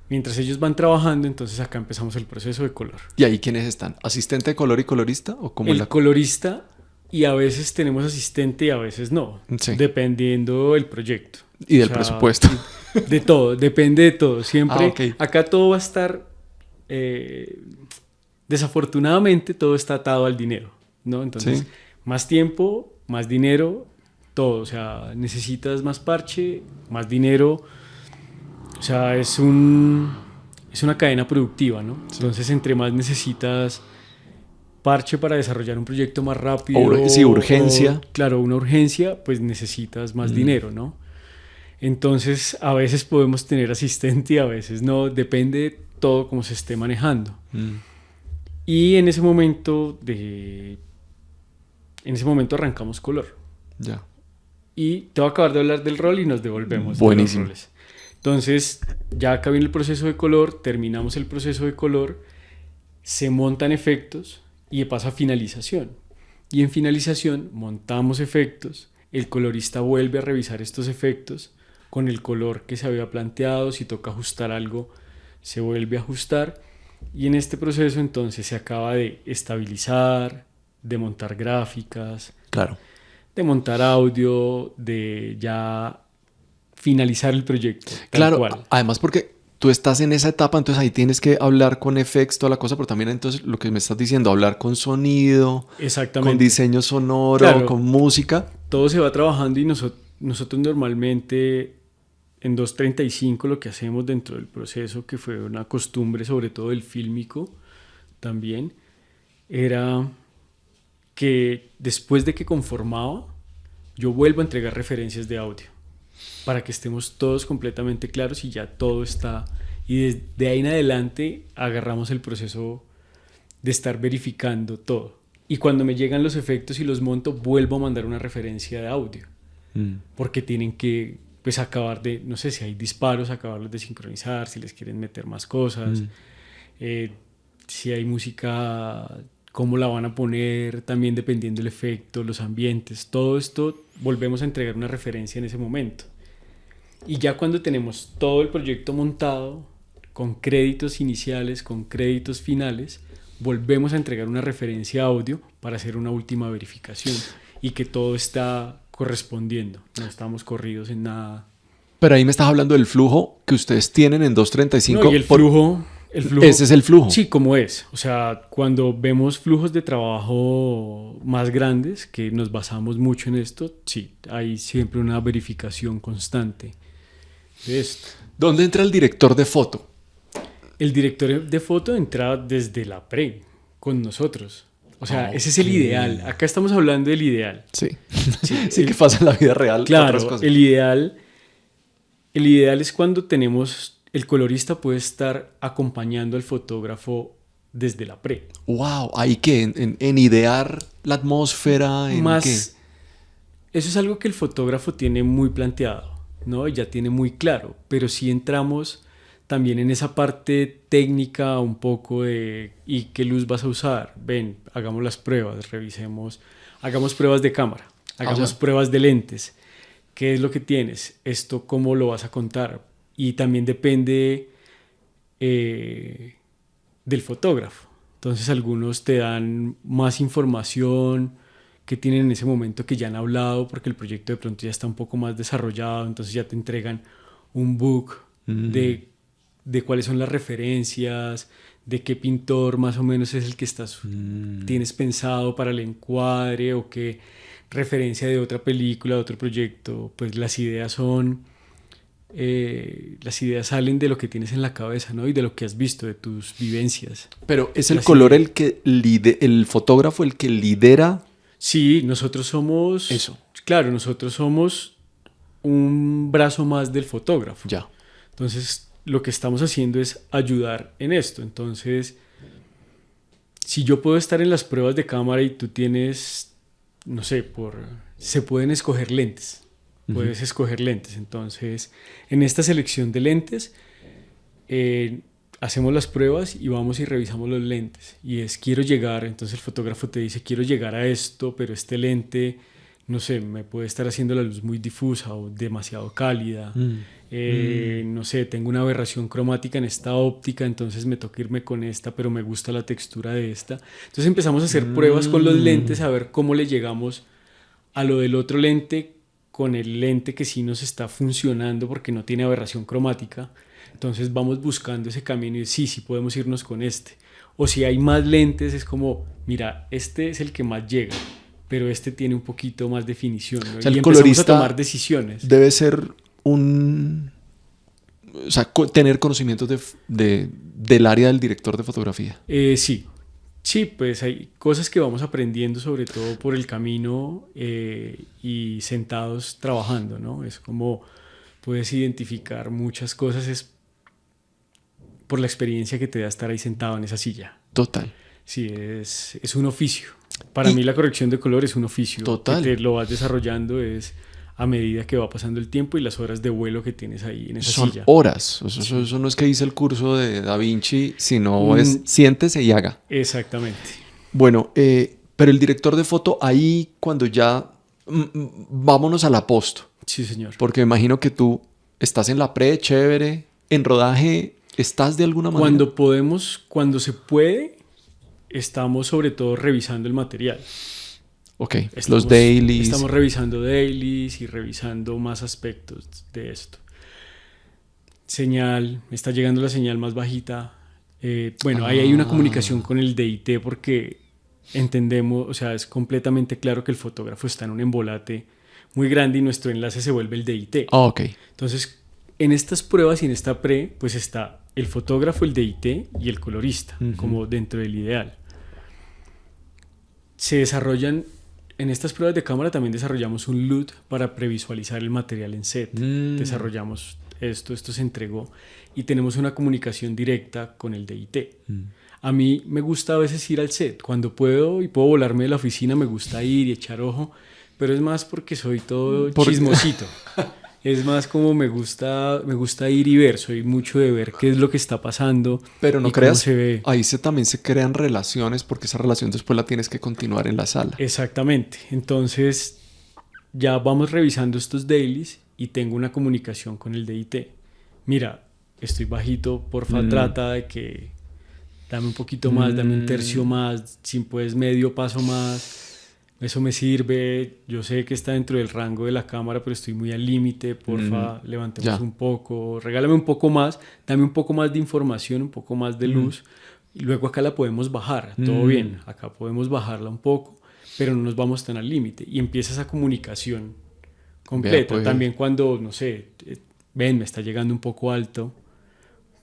Mientras ellos van trabajando, entonces acá empezamos el proceso de color. ¿Y ahí quiénes están? ¿Asistente de color y colorista? ¿O cómo colorista, y a veces tenemos asistente y a veces no, dependiendo del proyecto. Y del presupuesto. De todo, depende de todo. Siempre, acá todo va a estar, desafortunadamente todo está atado al dinero, ¿no? Entonces, más tiempo, más dinero, todo. O sea, necesitas más parche, más dinero. O sea, es una cadena productiva, ¿no? Entonces, entre más necesitas parche para desarrollar un proyecto más rápido. Urgencia. Claro, una urgencia, pues necesitas más dinero, ¿no? Entonces, a veces podemos tener asistente y a veces no. Depende de todo cómo se esté manejando. Y en ese momento arrancamos color. Ya. Y te voy a acabar de hablar del rol y nos devolvemos. Buenísimo. De los roles. Entonces, ya acá viene el proceso de color, terminamos el proceso de color, se montan efectos y pasa a finalización. Y en finalización montamos efectos, el colorista vuelve a revisar estos efectos con el color que se había planteado, si toca ajustar algo, se vuelve a ajustar y en este proceso entonces se acaba de estabilizar, de montar gráficas, Claro. de montar audio, de ya finalizar el proyecto. Tal Claro, cual. además porque tú estás en esa etapa, entonces ahí tienes que hablar con effects, toda la cosa, pero también entonces lo que me estás diciendo, hablar con sonido, con Exactamente. diseño sonoro, Claro. con música. Todo se va trabajando y nosotros normalmente en 235 lo que hacemos dentro del proceso, que fue una costumbre sobre todo del fílmico también, era que después de que conformaba, yo vuelvo a entregar referencias de audio para que estemos todos completamente claros y ya todo está. Y desde ahí en adelante agarramos el proceso de estar verificando todo. Y cuando me llegan los efectos y los monto, vuelvo a mandar una referencia de audio. Porque tienen que pues acabar de, no sé si hay disparos, acabarlos de sincronizar, si les quieren meter más cosas, si hay música, cómo la van a poner, también dependiendo del efecto, los ambientes, todo esto volvemos a entregar una referencia en ese momento. Y ya cuando tenemos todo el proyecto montado, con créditos iniciales, con créditos finales, volvemos a entregar una referencia audio para hacer una última verificación y que todo está correspondiendo, no estamos corridos en nada. Pero ahí me estás hablando del flujo que ustedes tienen en 235. No, y el flujo, ese es el flujo. Sí, como es. O sea, cuando vemos flujos de trabajo más grandes, que nos basamos mucho en esto, sí, hay siempre una verificación constante de esto. ¿Dónde entra el director de foto? El director de foto entra desde la pre, con nosotros. O sea, ese es el ideal. Acá estamos hablando del ideal. Sí. Sí, que pasa en la vida real. Claro, otras cosas. el ideal es cuando tenemos, el colorista puede estar acompañando al fotógrafo desde la pre. Wow, ¿ahí qué? ¿En idear la atmósfera? ¿En Más, qué? eso es algo que el fotógrafo tiene muy planteado, ¿no? Ya tiene muy claro, pero sí entramos también en esa parte técnica un poco de ¿y qué luz vas a usar? Ven, hagamos las pruebas, revisemos, hagamos pruebas de cámara, hagamos pruebas de lentes. ¿Qué es lo que tienes? ¿Esto cómo lo vas a contar? Y también depende del fotógrafo. Entonces algunos te dan más información que tienen en ese momento que ya han hablado porque el proyecto de pronto ya está un poco más desarrollado, entonces ya te entregan un book de cuáles son las referencias, de qué pintor más o menos es el que tienes pensado para el encuadre o qué referencia de otra película, de otro proyecto. Pues las ideas salen de lo que tienes en la cabeza, ¿no? Y de lo que has visto, de tus vivencias. Pero es el color el que el fotógrafo el que lidera. Sí, nosotros somos... Eso. Claro, nosotros somos un brazo más del fotógrafo. Ya. Entonces, lo que estamos haciendo es ayudar en esto. Entonces, si yo puedo estar en las pruebas de cámara y tú tienes, no sé, se pueden escoger lentes. Puedes escoger lentes. Entonces, en esta selección de lentes, hacemos las pruebas y vamos y revisamos los lentes. Y quiero llegar, entonces el fotógrafo te dice, quiero llegar a esto, pero este lente, no sé, me puede estar haciendo la luz muy difusa o demasiado cálida. No sé, tengo una aberración cromática en esta óptica, entonces me toca irme con esta, pero me gusta la textura de esta. Entonces empezamos a hacer pruebas con los lentes, a ver cómo le llegamos a lo del otro lente con el lente que sí nos está funcionando porque no tiene aberración cromática. Entonces vamos buscando ese camino y sí podemos irnos con este. O si hay más lentes, es como, mira, este es el que más llega, pero este tiene un poquito más definición, ¿no? O sea, y el empezamos colorista a tomar decisiones. Debe ser o sea, tener conocimientos del área del director de fotografía. Sí, pues hay cosas que vamos aprendiendo sobre todo por el camino y sentados trabajando, ¿no? Es como puedes identificar muchas cosas, es por la experiencia que te da estar ahí sentado en esa silla. Total. Sí, es un oficio. Para mí la corrección de color es un oficio. Total. Que te lo vas desarrollando es a medida que va pasando el tiempo y las horas de vuelo que tienes ahí en esa silla. Son horas. Eso no es que hice el curso de Da Vinci, sino es siéntese y haga. Exactamente. Bueno, pero el director de foto ahí cuando ya... vámonos a la post. Sí, señor. Porque me imagino que tú estás en la pre, chévere, en rodaje... ¿Estás de alguna manera? Cuando podemos, cuando se puede, estamos sobre todo revisando el material. Ok, los dailies. Estamos revisando dailies y revisando más aspectos de esto. Señal, me está llegando la señal más bajita. Ahí hay una comunicación con el DIT porque entendemos, o sea, es completamente claro que el fotógrafo está en un embolate muy grande y nuestro enlace se vuelve el DIT. Ok. Entonces, en estas pruebas y en esta pre, pues está el fotógrafo, el DIT y el colorista, como dentro del ideal. Se desarrollan, en estas pruebas de cámara también desarrollamos un LUT para previsualizar el material en set. Desarrollamos esto se entregó y tenemos una comunicación directa con el DIT. A mí me gusta a veces ir al set, cuando puedo y puedo volarme de la oficina, me gusta ir y echar ojo, pero es más porque soy todo chismosito. Es más como me gusta ir y ver, soy mucho de ver qué es lo que está pasando. Pero no y creas, cómo se ve. ahí también se crean relaciones porque esa relación después la tienes que continuar en la sala. Exactamente, entonces ya vamos revisando estos dailies y tengo una comunicación con el DIT. Mira, estoy bajito, porfa, trata de que dame un poquito más, dame un tercio más, si puedes medio paso más. Eso me sirve, yo sé que está dentro del rango de la cámara, pero estoy muy al límite, porfa, levantemos un poco, regálame un poco más, dame un poco más de información, un poco más de luz, y luego acá la podemos bajar, todo bien, acá podemos bajarla un poco, pero no nos vamos tan al límite, y empieza esa comunicación completa. Pues. También cuando, no sé, ven, me está llegando un poco alto,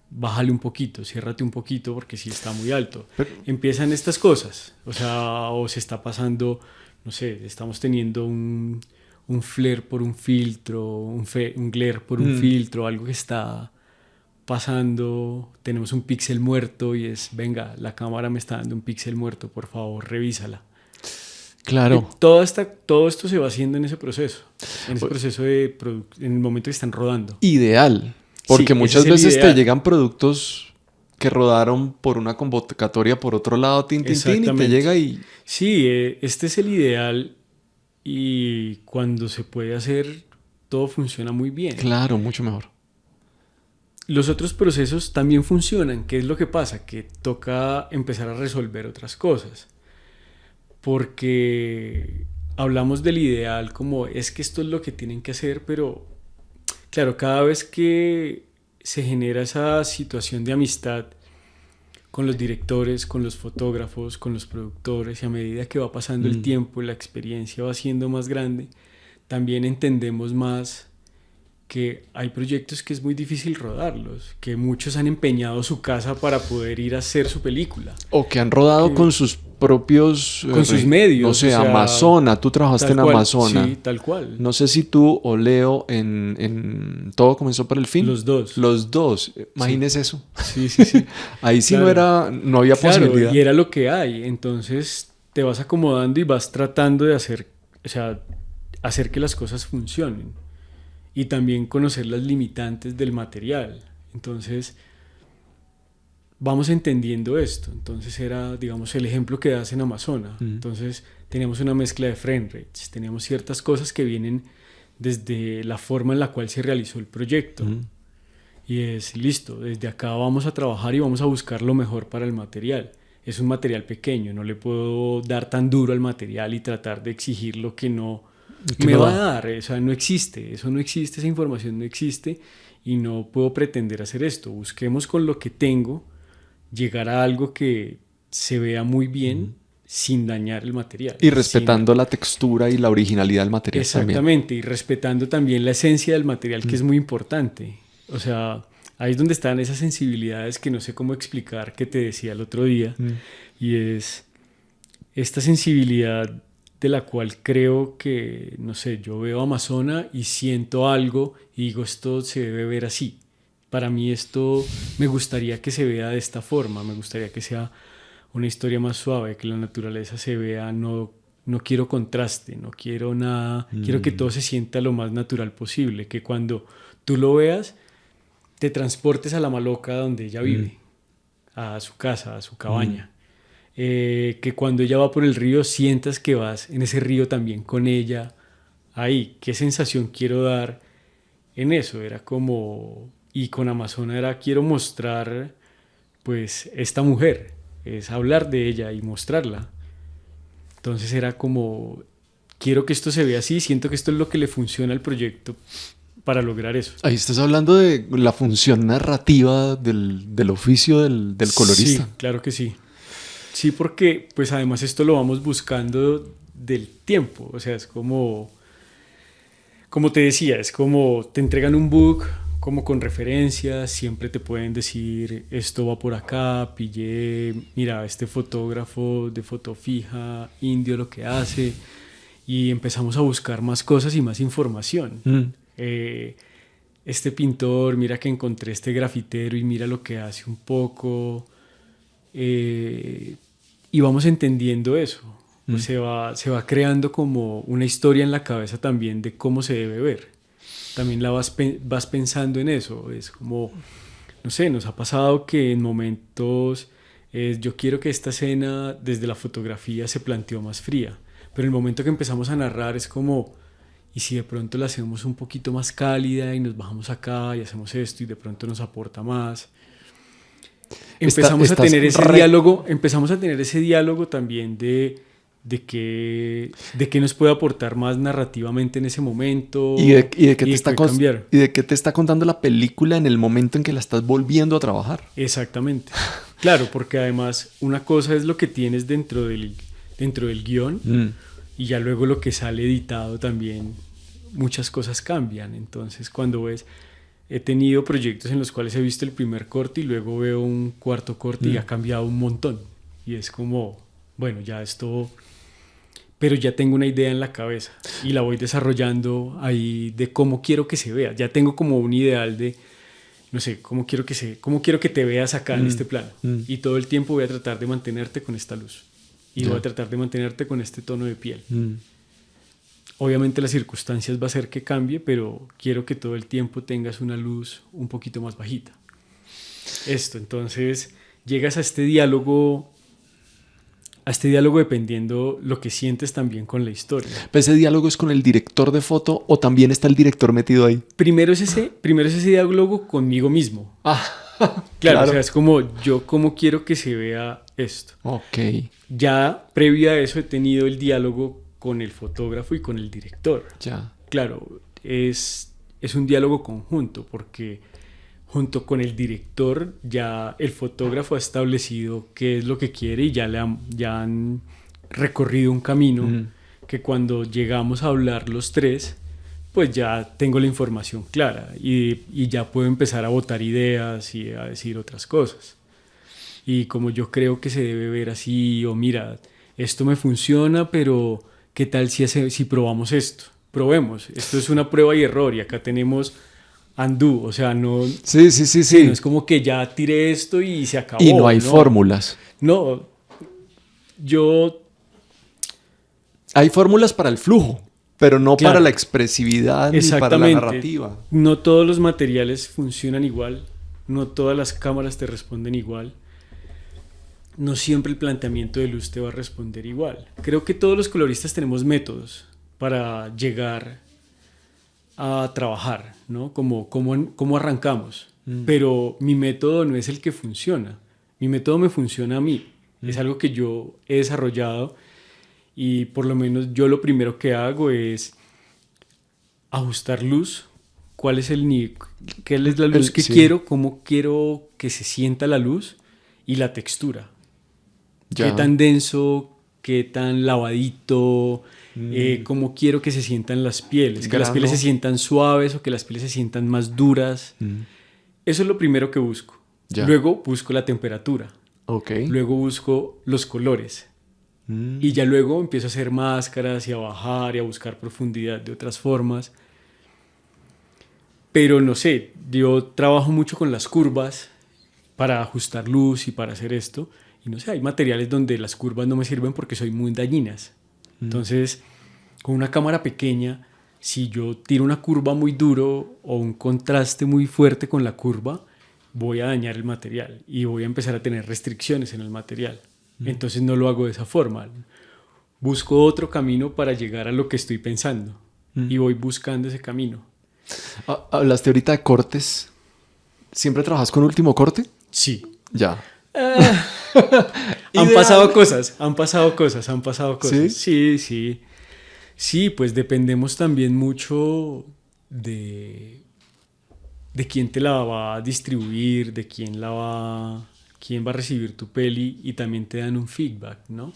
bájale un poquito, ciérrate un poquito porque sí está muy alto. Pero empiezan estas cosas, o sea, o se está pasando, no sé, estamos teniendo un flare por un filtro, un glare por un filtro, algo que está pasando, tenemos un píxel muerto y es, venga, la cámara me está dando un píxel muerto, por favor, revísala. Claro. Todo esto se va haciendo en ese proceso, en el momento que están rodando. Ideal. Porque muchas veces te llegan productos que rodaron por una convocatoria por otro lado, y te llega y... Sí, este es el ideal y cuando se puede hacer, todo funciona muy bien. Claro, mucho mejor. Los otros procesos también funcionan. ¿Qué es lo que pasa? Que toca empezar a resolver otras cosas. Porque hablamos del ideal como es que esto es lo que tienen que hacer, pero... Claro, cada vez que se genera esa situación de amistad con los directores, con los fotógrafos, con los productores, y a medida que va pasando el tiempo y la experiencia va siendo más grande, también entendemos más que hay proyectos que es muy difícil rodarlos, que muchos han empeñado su casa para poder ir a hacer su película. O que han rodado con sus propios... con sus medios. No sé, Amazona, tú trabajaste en Amazona. Sí, tal cual. No sé si tú o Leo en Todo comenzó por el fin. Los dos. Los dos. Imagínese eso. Sí. Ahí sí claro. no había posibilidad. Y era lo que hay. Entonces te vas acomodando y vas tratando de hacer que las cosas funcionen. Y también conocer las limitantes del material. Entonces, vamos entendiendo esto. Entonces era, digamos, el ejemplo que das en Amazona. Entonces, teníamos una mezcla de frame rates. Teníamos ciertas cosas que vienen desde la forma en la cual se realizó el proyecto. Y es, listo, desde acá vamos a trabajar y vamos a buscar lo mejor para el material. Es un material pequeño, no le puedo dar tan duro al material y tratar de exigir lo que no... me va a dar, o sea, no existe, esa información no existe y no puedo pretender hacer esto. Busquemos con lo que tengo llegar a algo que se vea muy bien sin dañar el material. Y respetando la textura y la originalidad del material. Exactamente, también. Y respetando también la esencia del material, que es muy importante. O sea, ahí es donde están esas sensibilidades que no sé cómo explicar, que te decía el otro día, y es esta sensibilidad de la cual creo que, no sé, yo veo Amazona y siento algo y digo, esto se debe ver así. Para mí esto me gustaría que se vea de esta forma, me gustaría que sea una historia más suave, que la naturaleza se vea, no quiero contraste, no quiero nada, quiero que todo se sienta lo más natural posible, que cuando tú lo veas, te transportes a la maloca donde ella vive, a su casa, a su cabaña. Que cuando ella va por el río sientas que vas en ese río también con ella ahí. ¿Qué sensación quiero dar en eso? Era como y con Amazona era quiero mostrar pues esta mujer, es hablar de ella y mostrarla. Entonces era como, quiero que esto se vea así, siento que esto es lo que le funciona al proyecto para lograr eso. Ahí estás hablando de la función narrativa del oficio del colorista. Sí, claro que sí. Sí, porque pues además esto lo vamos buscando del tiempo, o sea, es como te decía, es como te entregan un book como con referencias, siempre te pueden decir esto va por acá, pillé, mira, este fotógrafo de foto fija, indio lo que hace, y empezamos a buscar más cosas y más información. Este pintor, mira que encontré este grafitero y mira lo que hace un poco, y vamos entendiendo eso. Se va creando como una historia en la cabeza también de cómo se debe ver. También vas pensando en eso. Es como, no sé, nos ha pasado que en momentos yo quiero que esta escena desde la fotografía se planteó más fría, pero el momento que empezamos a narrar es como, ¿y si de pronto la hacemos un poquito más cálida y nos bajamos acá y hacemos esto y de pronto nos aporta más? Empezamos a tener ese diálogo también de qué nos puede aportar más narrativamente en ese momento y de qué cambiar. Y de qué te está contando la película en el momento en que la estás volviendo a trabajar. Exactamente. Claro, porque además una cosa es lo que tienes dentro del guión y ya luego lo que sale editado también, muchas cosas cambian. Entonces cuando ves, he tenido proyectos en los cuales he visto el primer corte y luego veo un cuarto corte y ha cambiado un montón. Y es como, bueno, ya esto... Pero ya tengo una idea en la cabeza y la voy desarrollando ahí de cómo quiero que se vea. Ya tengo como un ideal de, no sé, cómo quiero que te veas acá en este plano. Y todo el tiempo voy a tratar de mantenerte con esta luz. Y voy a tratar de mantenerte con este tono de piel. Obviamente las circunstancias va a hacer que cambie, pero quiero que todo el tiempo tengas una luz un poquito más bajita. Entonces llegas a este diálogo dependiendo lo que sientes también con la historia. ¿Ese diálogo es con el director de foto o también está el director metido ahí? Primero es ese diálogo conmigo mismo. Claro, o sea, es como yo cómo quiero que se vea esto. Ok. Ya previo a eso he tenido el diálogo con el fotógrafo y con el director. Ya. Claro, es un diálogo conjunto porque junto con el director ya el fotógrafo ha establecido qué es lo que quiere y ya han recorrido un camino que cuando llegamos a hablar los tres, pues ya tengo la información clara y ya puedo empezar a botar ideas y a decir otras cosas. Y como yo creo que se debe ver así, o mira, esto me funciona, pero ¿qué tal si probamos esto? Probemos, esto es una prueba y error y acá tenemos... undo, o sea, no... Sí. No es como que ya tiré esto y se acabó. Y no hay fórmulas. No, Hay fórmulas para el flujo, pero no para la expresividad ni para la narrativa. No todos los materiales funcionan igual, no todas las cámaras te responden igual, no siempre el planteamiento de luz te va a responder igual. Creo que todos los coloristas tenemos métodos para llegar a trabajar, ¿no? Como arrancamos. Pero mi método no es el que funciona. Mi método me funciona a mí. Es algo que yo he desarrollado y por lo menos yo lo primero que hago es ajustar luz. ¿Cuál es qué es la luz que quiero? ¿Cómo quiero que se sienta la luz? Y la textura. Ya. ¿Qué tan denso? ¿Qué tan lavadito? Cómo quiero que se sientan las pieles, que las pieles se sientan suaves o que las pieles se sientan más duras. Eso es lo primero que busco. Ya. Luego busco la temperatura. Luego busco los colores. Y ya luego empiezo a hacer máscaras y a bajar y a buscar profundidad de otras formas. Pero no sé, yo trabajo mucho con las curvas para ajustar luz y para hacer esto. Y no sé, hay materiales donde las curvas no me sirven porque son muy dañinas. Entonces, con una cámara pequeña, si yo tiro una curva muy duro o un contraste muy fuerte con la curva, voy a dañar el material y voy a empezar a tener restricciones en el material. Entonces no lo hago de esa forma. Busco otro camino para llegar a lo que estoy pensando y voy buscando ese camino. Hablaste ahorita de cortes. ¿Siempre trabajas con último corte? Sí. Ya. Han pasado cosas. ¿Sí? Sí. Sí, pues dependemos también mucho de quién te la va a distribuir, de quién va a recibir tu peli y también te dan un feedback, ¿no?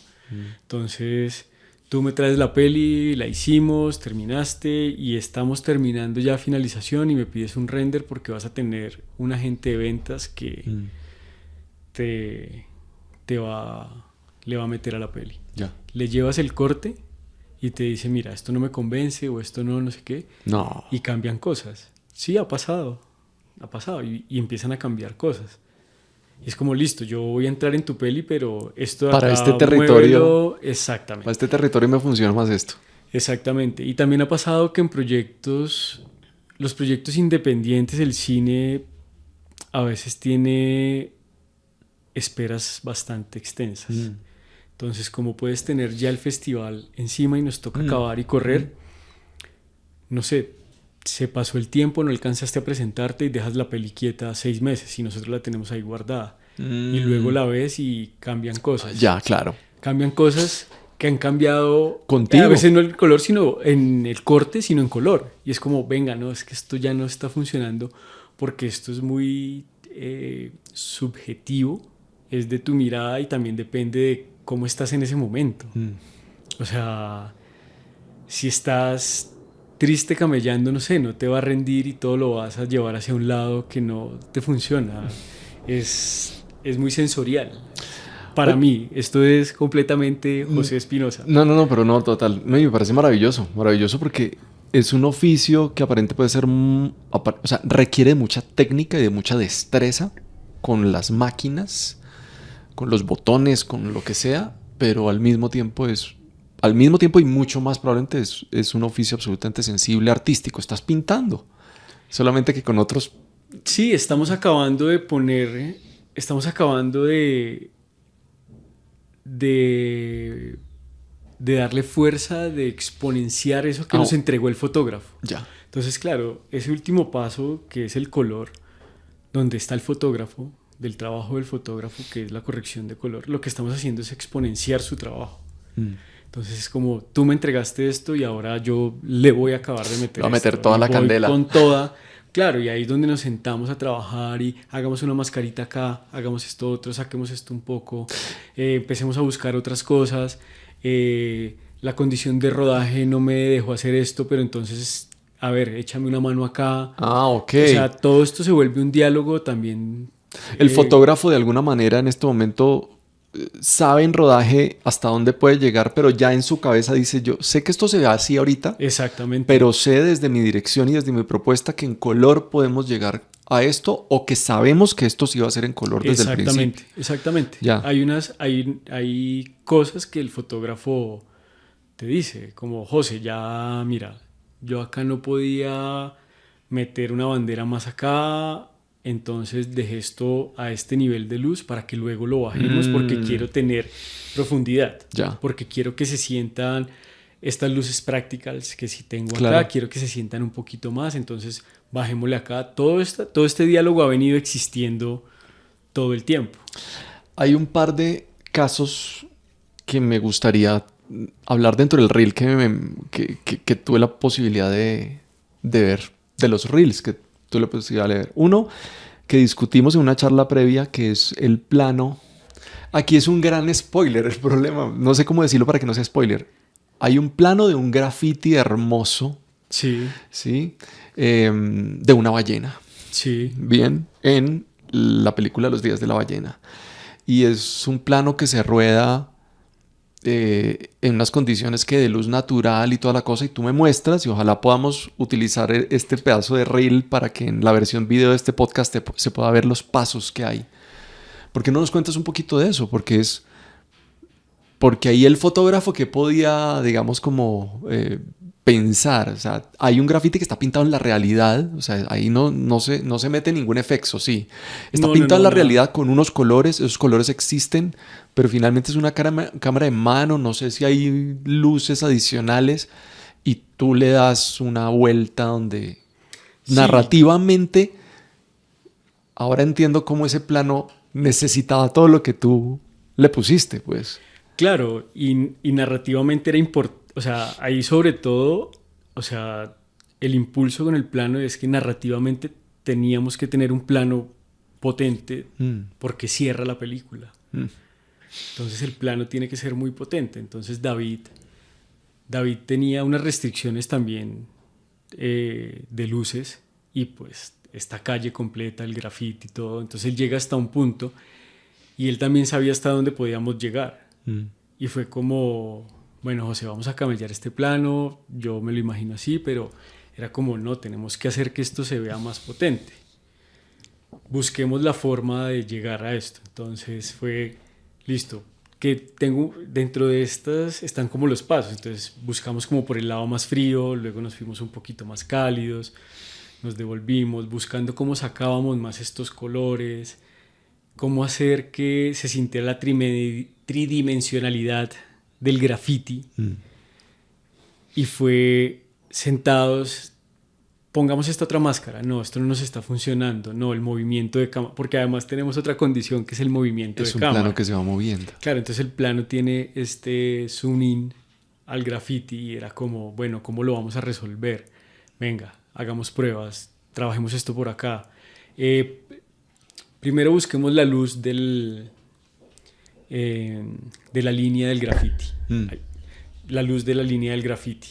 Entonces, tú me traes la peli, la hicimos, terminaste y estamos terminando ya finalización y me pides un render porque vas a tener un agente de ventas que le va a meter a la peli. Ya. Le llevas el corte y te dice, mira, esto no me convence o esto no sé qué. No. Y cambian cosas. Sí, ha pasado y empiezan a cambiar cosas. Y es como, listo, yo voy a entrar en tu peli, pero esto de Para acá, este territorio, muévelo. Exactamente. para este territorio me funciona más esto. Exactamente. Y también ha pasado que en los proyectos independientes, el cine a veces tiene esperas bastante extensas. Entonces, como puedes tener ya el festival encima y nos toca acabar y correr, no sé, se pasó el tiempo, no alcanzaste a presentarte y dejas la peli quieta 6 meses y nosotros la tenemos ahí guardada. Y luego la ves y cambian cosas. Ya, claro. Cambian cosas que han cambiado Contigo. a veces no en el color, sino en el corte, sino en color. Y es como, venga, no, es que esto ya no está funcionando porque esto es muy subjetivo, es de tu mirada y también depende de cómo estás en ese momento. O sea, si estás triste camellando, no sé, no te va a rendir y todo lo vas a llevar hacia un lado que no te funciona. Es muy sensorial. Para mí, esto es completamente José Espinosa. No, pero no, total. No, y me parece maravilloso. Maravilloso porque es un oficio que aparente puede ser... o sea, requiere de mucha técnica y de mucha destreza con las máquinas, con los botones, con lo que sea, pero al mismo tiempo y mucho más probablemente es un oficio absolutamente sensible, artístico. Estás pintando. Solamente que con otros... Sí, estamos acabando de darle fuerza, de exponenciar eso que nos entregó el fotógrafo. Ya. Entonces, claro, ese último paso que es el color, donde está el fotógrafo, del trabajo del fotógrafo, que es la corrección de color, lo que estamos haciendo es exponenciar su trabajo. Entonces es como, tú me entregaste esto y ahora yo le voy a acabar de meter Va a meter esto, toda la voy candela. con toda. Claro, y ahí es donde nos sentamos a trabajar y hagamos una mascarita acá, hagamos esto otro, saquemos esto un poco, empecemos a buscar otras cosas. La condición de rodaje no me dejó hacer esto, pero entonces, a ver, échame una mano acá. Ah, ok. O sea, todo esto se vuelve un diálogo también. El fotógrafo de alguna manera en este momento sabe en rodaje hasta dónde puede llegar, pero ya en su cabeza dice, yo sé que esto se ve así ahorita, Exactamente. pero sé desde mi dirección y desde mi propuesta que en color podemos llegar a esto, o que sabemos que esto sí va a ser en color desde el principio. Exactamente. Ya. Hay cosas que el fotógrafo te dice, como, José, ya mira, yo acá no podía meter una bandera más acá, entonces dejé esto a este nivel de luz para que luego lo bajemos porque quiero tener profundidad. Ya. Porque quiero que se sientan estas luces practicals que si tengo Claro. acá, quiero que se sientan un poquito más, entonces bajémosle acá. Todo este diálogo ha venido existiendo todo el tiempo. Hay un par de casos que me gustaría hablar dentro del reel que tuve la posibilidad de ver, de los reels que tuve la posibilidad de ver. Uno que discutimos en una charla previa, que es el plano. Aquí es un gran spoiler el problema, no sé cómo decirlo para que no sea spoiler. Hay un plano de un graffiti hermoso, Sí, ¿sí? De una ballena. sí. Bien, en la película Los días de la ballena. Y es un plano que se rueda en unas condiciones que de luz natural y toda la cosa, y tú me muestras y ojalá podamos utilizar este pedazo de reel para que en la versión video de este podcast se pueda ver los pasos que hay. ¿Por qué no nos cuentas un poquito de eso? Porque ahí el fotógrafo que podía, digamos, como pensar, o sea, hay un grafiti que está pintado en la realidad, o sea, ahí no se mete ningún efecto, sí. Está pintado en la realidad con unos colores, esos colores existen, pero finalmente es una cámara de mano, no sé si hay luces adicionales, y tú le das una vuelta donde narrativamente ahora entiendo cómo ese plano necesitaba todo lo que tú le pusiste, pues. Claro, y narrativamente era importante, o sea, ahí sobre todo, o sea, el impulso con el plano es que narrativamente teníamos que tener un plano potente porque cierra la película. Entonces el plano tiene que ser muy potente. Entonces David tenía unas restricciones también de luces y pues esta calle completa, el graffiti y todo. Entonces él llega hasta un punto y él también sabía hasta dónde podíamos llegar. Y fue como, bueno, José, vamos a camellar este plano, yo me lo imagino así, pero era como, no, tenemos que hacer que esto se vea más potente. Busquemos la forma de llegar a esto. Entonces fue, listo, que tengo, dentro de estas están como los pasos. Entonces buscamos como por el lado más frío, luego nos fuimos un poquito más cálidos, nos devolvimos, buscando cómo sacábamos más estos colores, cómo hacer que se sintiera la tridimensionalidad del graffiti. Y fue sentados, pongamos esta otra máscara, no, esto no nos está funcionando, no, el movimiento de cámara, porque además tenemos otra condición que es el movimiento de cámara. Es un plano que se va moviendo. Claro, entonces el plano tiene este zoom in al graffiti y era como, bueno, ¿cómo lo vamos a resolver? Venga, hagamos pruebas, trabajemos esto por acá. Primero busquemos la luz de la línea del graffiti. La luz de la línea del graffiti.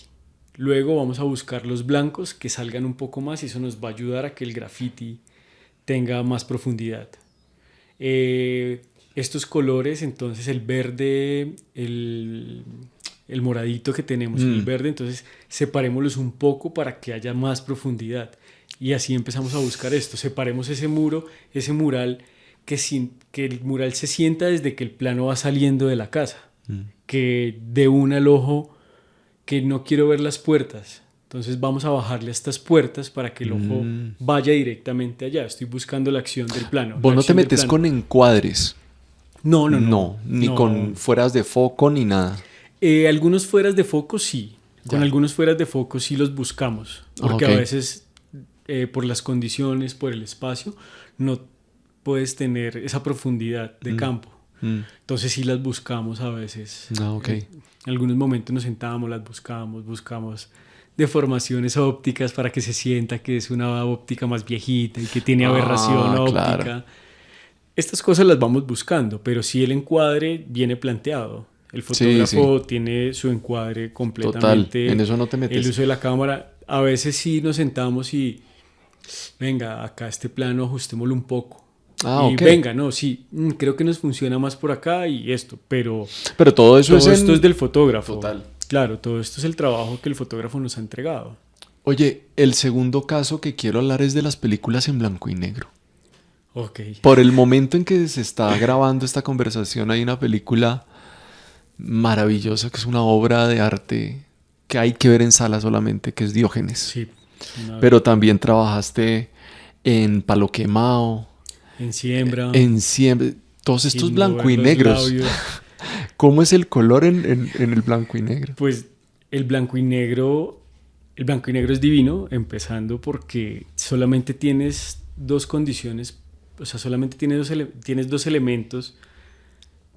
Luego vamos a buscar los blancos que salgan un poco más y eso nos va a ayudar a que el graffiti tenga más profundidad. Estos colores, entonces el verde, el moradito que tenemos, el verde, entonces separémoslos un poco para que haya más profundidad. Y así empezamos a buscar esto. Separemos ese mural, que el mural se sienta desde que el plano va saliendo de la casa. Que de una al ojo, que no quiero ver las puertas. Entonces vamos a bajarle a estas puertas para que el ojo vaya directamente allá. Estoy buscando la acción del plano. Vos no te metes con encuadres. No. Ni con fueras de foco ni nada. Algunos fueras de foco sí. Con algunos fueras de foco sí los buscamos. Porque a veces, por las condiciones, por el espacio, no puedes tener esa profundidad de campo. Entonces sí las buscamos a veces. En algunos momentos nos sentábamos, las buscamos deformaciones ópticas para que se sienta que es una óptica más viejita y que tiene aberración óptica. Claro. Estas cosas las vamos buscando, pero sí el encuadre viene planteado. El fotógrafo tiene su encuadre completamente. Total, en eso no te metes. El uso de la cámara. A veces sí nos sentamos y venga, acá este plano ajustémoslo un poco. Venga, no, sí, creo que nos funciona más por acá y esto, pero todo eso esto es del fotógrafo. Total. Claro, todo esto es el trabajo que el fotógrafo nos ha entregado. Oye, el segundo caso que quiero hablar es de las películas en blanco y negro. Okay. Por el momento en que se está grabando esta conversación hay una película maravillosa que es una obra de arte que hay que ver en sala solamente, que es Diógenes. Sí. Pero también trabajaste en Palo Quemado. En Siembra. Todos estos blanco y negros. ¿Cómo es el color en el blanco y negro? Pues el blanco y negro es divino, empezando porque solamente tienes dos condiciones, o sea, solamente tienes dos elementos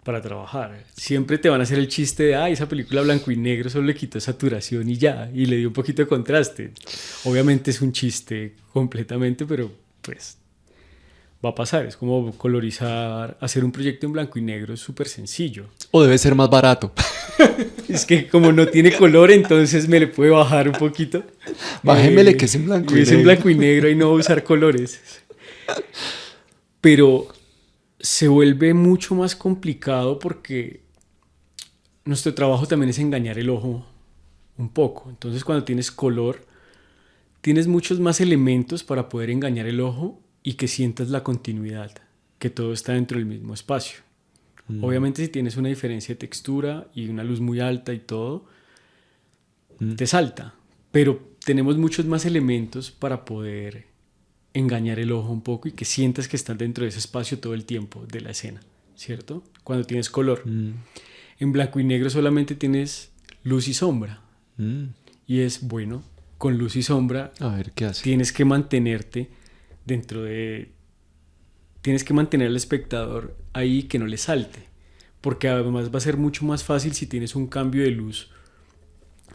para trabajar. Siempre te van a hacer el chiste de, esa película blanco y negro solo le quitó saturación y ya, y le dio un poquito de contraste. Obviamente es un chiste completamente, pero pues va a pasar. Es como colorizar, hacer un proyecto en blanco y negro es súper sencillo. O debe ser más barato. Es que como no tiene color, entonces me le puede bajar un poquito. Bájemele que es en blanco y negro. Es en blanco y negro y no va a usar colores. Pero se vuelve mucho más complicado porque nuestro trabajo también es engañar el ojo un poco. Entonces cuando tienes color, tienes muchos más elementos para poder engañar el ojo y que sientas la continuidad, que todo está dentro del mismo espacio. Obviamente si tienes una diferencia de textura y una luz muy alta y todo, te salta. Pero tenemos muchos más elementos para poder engañar el ojo un poco y que sientas que estás dentro de ese espacio todo el tiempo de la escena, ¿cierto? Cuando tienes color. En blanco y negro solamente tienes luz y sombra. Y es, bueno, con luz y sombra a ver, ¿qué hace? tienes que mantenerte dentro de tienes que mantener al espectador ahí que no le salte, porque además va a ser mucho más fácil si tienes un cambio de luz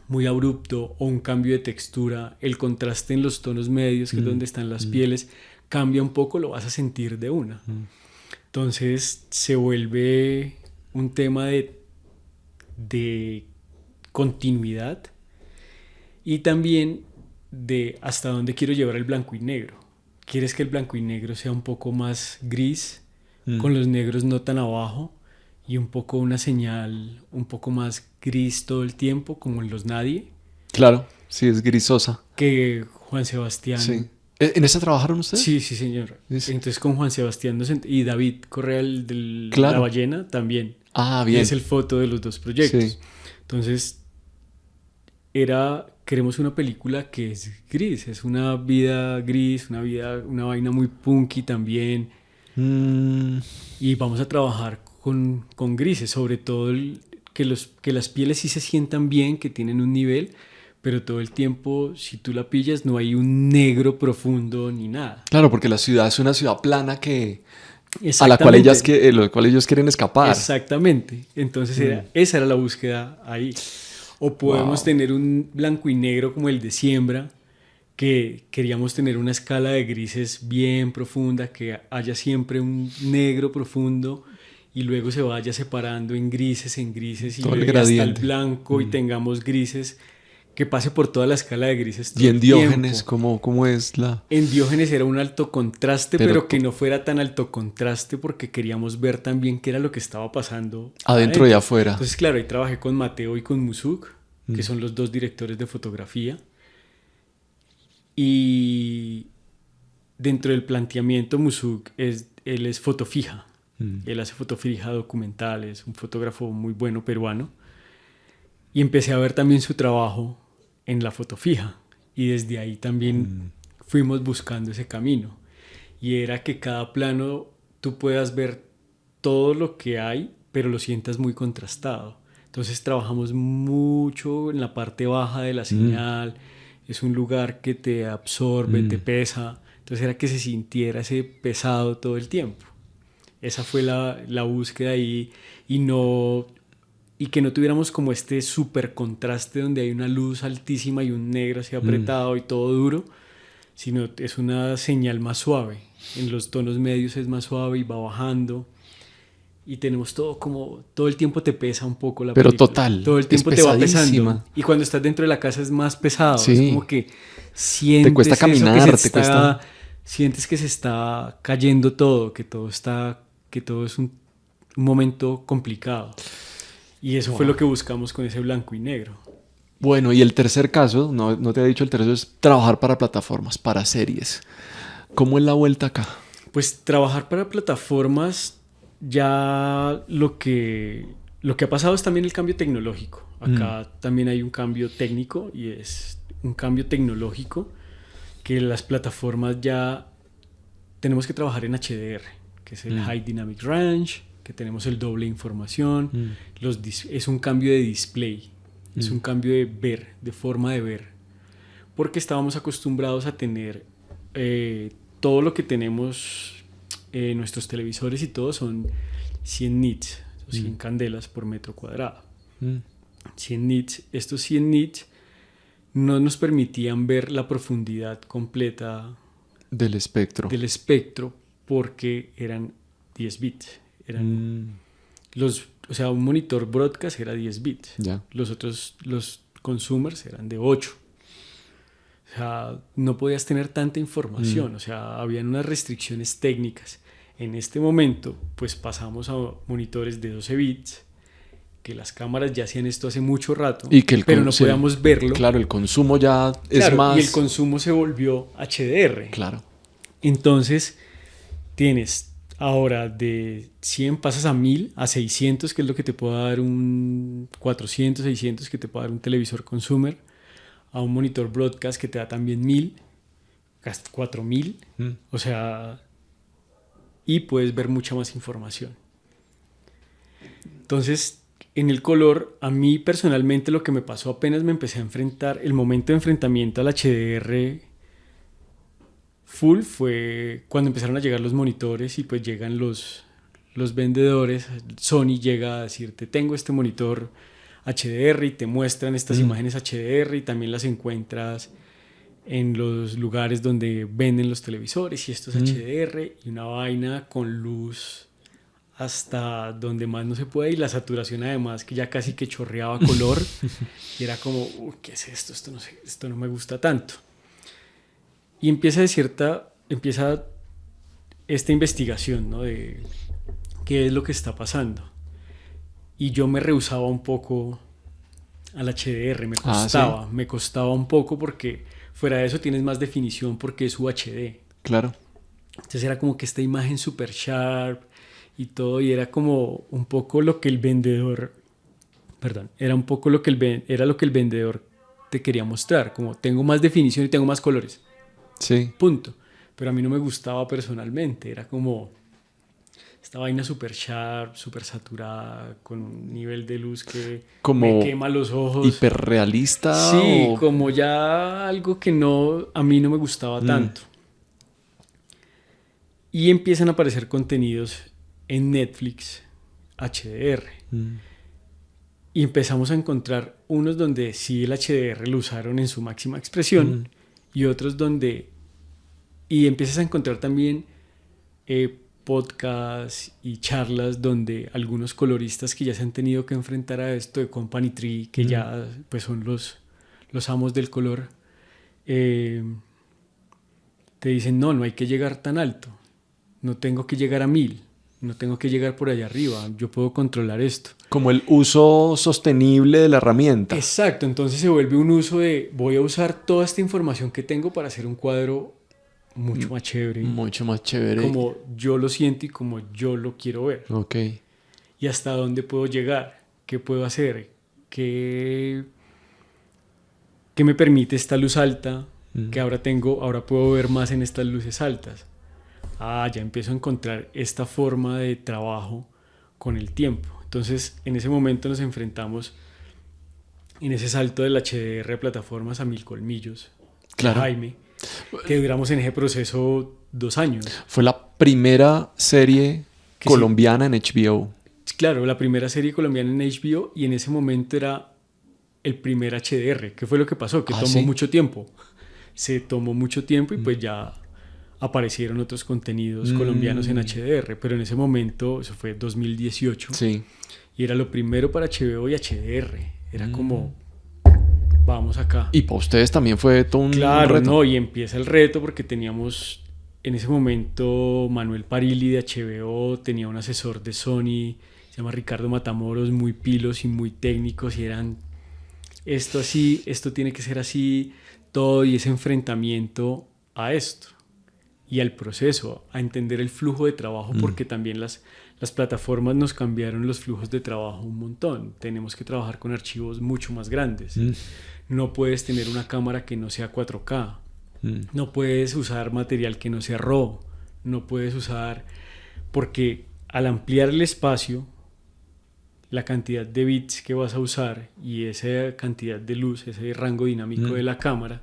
muy abrupto o un cambio de textura, el contraste en los tonos medios, que es donde están las pieles, cambia un poco, lo vas a sentir de una. Entonces se vuelve un tema de continuidad y también de hasta dónde quiero llevar el blanco y negro. ¿Quieres que el blanco y negro sea un poco más gris, con los negros no tan abajo, y un poco una señal un poco más gris todo el tiempo, como en Los Nadie? Claro, sí, es grisosa. Que Juan Sebastián... Sí. ¿En esa trabajaron ustedes? Sí, sí, señor. Sí. Entonces con Juan Sebastián y David Correa, Claro. La Ballena, también. Ah, bien. Es el foto de los dos proyectos. Sí. Entonces, queremos una película que es gris, es una vida gris, una vaina muy punky también. Y vamos a trabajar con grises, sobre todo que las pieles sí se sientan bien, que tienen un nivel, pero todo el tiempo, si tú la pillas, no hay un negro profundo ni nada. Claro, porque la ciudad es una ciudad plana a la cual ellos quieren escapar. Exactamente. Entonces esa era la búsqueda ahí. O podemos tener un blanco y negro como el de Siembra, que queríamos tener una escala de grises bien profunda, que haya siempre un negro profundo y luego se vaya separando en grises y todo luego hasta el blanco y tengamos grises que pase por toda la escala de grises todo ¿Y en el Diógenes tiempo. cómo es la...? En Diógenes era un alto contraste, pero que no fuera tan alto contraste porque queríamos ver también qué era lo que estaba pasando adentro y afuera. Entonces, claro, ahí trabajé con Mateo y con Musuk, que son los dos directores de fotografía. Y dentro del planteamiento, Musuk, él es fotofija. Él hace fotofija documentales, un fotógrafo muy bueno peruano. Y empecé a ver también su trabajo en la fotofija. Y desde ahí también fuimos buscando ese camino. Y era que cada plano tú puedas ver todo lo que hay, pero lo sientas muy contrastado. Entonces trabajamos mucho en la parte baja de la señal. Es un lugar que te absorbe, te pesa. Entonces era que se sintiera ese pesado todo el tiempo. Esa fue la búsqueda ahí. Y que no tuviéramos como este súper contraste donde hay una luz altísima y un negro así apretado y todo duro, sino es una señal más suave. En los tonos medios es más suave y va bajando. Y tenemos todo el tiempo te pesa un poco la película. Pero total, todo el tiempo te va pesando. Y cuando estás dentro de la casa es más pesado. Sí. Es como que sientes te cuesta caminar, sientes que se está cayendo todo, que todo es un momento complicado. Y eso fue lo que buscamos con ese blanco y negro. Bueno, y el tercer caso, no te he dicho, el tercero es trabajar para plataformas, para series. ¿Cómo es la vuelta acá? Pues trabajar para plataformas, ya lo que ha pasado es también el cambio tecnológico. Acá también hay un cambio técnico y es un cambio tecnológico que las plataformas ya tenemos que trabajar en HDR, que es el High Dynamic Range, que tenemos el doble información, es un cambio de display, es un cambio de forma de ver, porque estábamos acostumbrados a tener todo lo que tenemos, nuestros televisores y todo son 100 nits, o 100 candelas por metro cuadrado. 100 nits, estos 100 nits no nos permitían ver la profundidad completa del espectro porque eran 10 bits. O sea, un monitor broadcast era 10 bits. Ya. Los consumers eran de 8. O sea, no podías tener tanta información. O sea, habían unas restricciones técnicas. En este momento, pues pasamos a monitores de 12 bits, que las cámaras ya hacían esto hace mucho rato, pero no podíamos verlo. Claro, el consumo ya es más... Y el consumo se volvió HDR. Claro. Entonces, tienes... Ahora de 100 pasas a 1000, a 600, que es lo que te puede dar un 400, 600, que te puede dar un televisor consumer, a un monitor broadcast que te da también 1000, hasta 4000, o sea, y puedes ver mucha más información. Entonces, en el color, a mí personalmente lo que me pasó apenas me empecé a enfrentar, el momento de enfrentamiento al HDR full fue cuando empezaron a llegar los monitores y pues llegan los vendedores. Sony llega a decirte, tengo este monitor HDR y te muestran estas imágenes HDR y también las encuentras en los lugares donde venden los televisores y esto es HDR y una vaina con luz hasta donde más no se puede y la saturación además que ya casi que chorreaba color y era como, ¿qué es esto? Esto no me gusta tanto. Y empieza esta investigación, ¿no? De qué es lo que está pasando. Y yo me rehusaba un poco al HDR, me costaba un poco porque fuera de eso tienes más definición porque es UHD. Claro. Entonces era como que esta imagen super sharp y todo, y era como un poco lo que el vendedor, era un poco lo que el vendedor te quería mostrar, como tengo más definición y tengo más colores. Sí. Punto. Pero a mí no me gustaba personalmente, era como esta vaina super sharp, super saturada, con un nivel de luz que como me quema los ojos. ¿Hiperrealista? Sí, como ya algo que a mí no me gustaba tanto. Y empiezan a aparecer contenidos en Netflix HDR. Y empezamos a encontrar unos donde sí el HDR lo usaron en su máxima expresión y otros donde... Y empiezas a encontrar también podcasts y charlas donde algunos coloristas que ya se han tenido que enfrentar a esto de Company Tree, que ya pues son los amos del color, te dicen no hay que llegar tan alto, no tengo que llegar a 1000, no tengo que llegar por allá arriba, yo puedo controlar esto. Como el uso sostenible de la herramienta. Exacto, entonces se vuelve un uso de voy a usar toda esta información que tengo para hacer un cuadro mucho más chévere. Mucho más chévere. Como yo lo siento y como yo lo quiero ver. Ok. Y hasta dónde puedo llegar, qué puedo hacer, qué me permite esta luz alta que ahora puedo ver más en estas luces altas. Ya empiezo a encontrar esta forma de trabajo con el tiempo. Entonces, en ese momento nos enfrentamos en ese salto del HDR de plataformas a 1000 colmillos. Claro. Jaime, que duramos en ese proceso 2 años. Fue la primera serie colombiana en HBO. Claro, la primera serie colombiana en HBO y en ese momento era el primer HDR. ¿Qué fue lo que pasó? Que tomó mucho tiempo. Se tomó mucho tiempo y pues ya aparecieron otros contenidos colombianos en HDR, pero en ese momento, eso fue 2018, y era lo primero para HBO y HDR. Era como, vamos acá. Y para ustedes también fue todo un reto. No, y empieza el reto porque teníamos en ese momento Manuel Parilli de HBO, tenía un asesor de Sony, se llama Ricardo Matamoros, muy pilos y muy técnicos, y eran esto así, esto tiene que ser así, todo, y ese enfrentamiento a esto y al proceso, a entender el flujo de trabajo, porque también las plataformas nos cambiaron los flujos de trabajo un montón. Tenemos que trabajar con archivos mucho más grandes. No puedes tener una cámara que no sea 4K. No puedes usar material que no sea RAW. No puedes usar... Porque al ampliar el espacio, la cantidad de bits que vas a usar y esa cantidad de luz, ese rango dinámico de la cámara,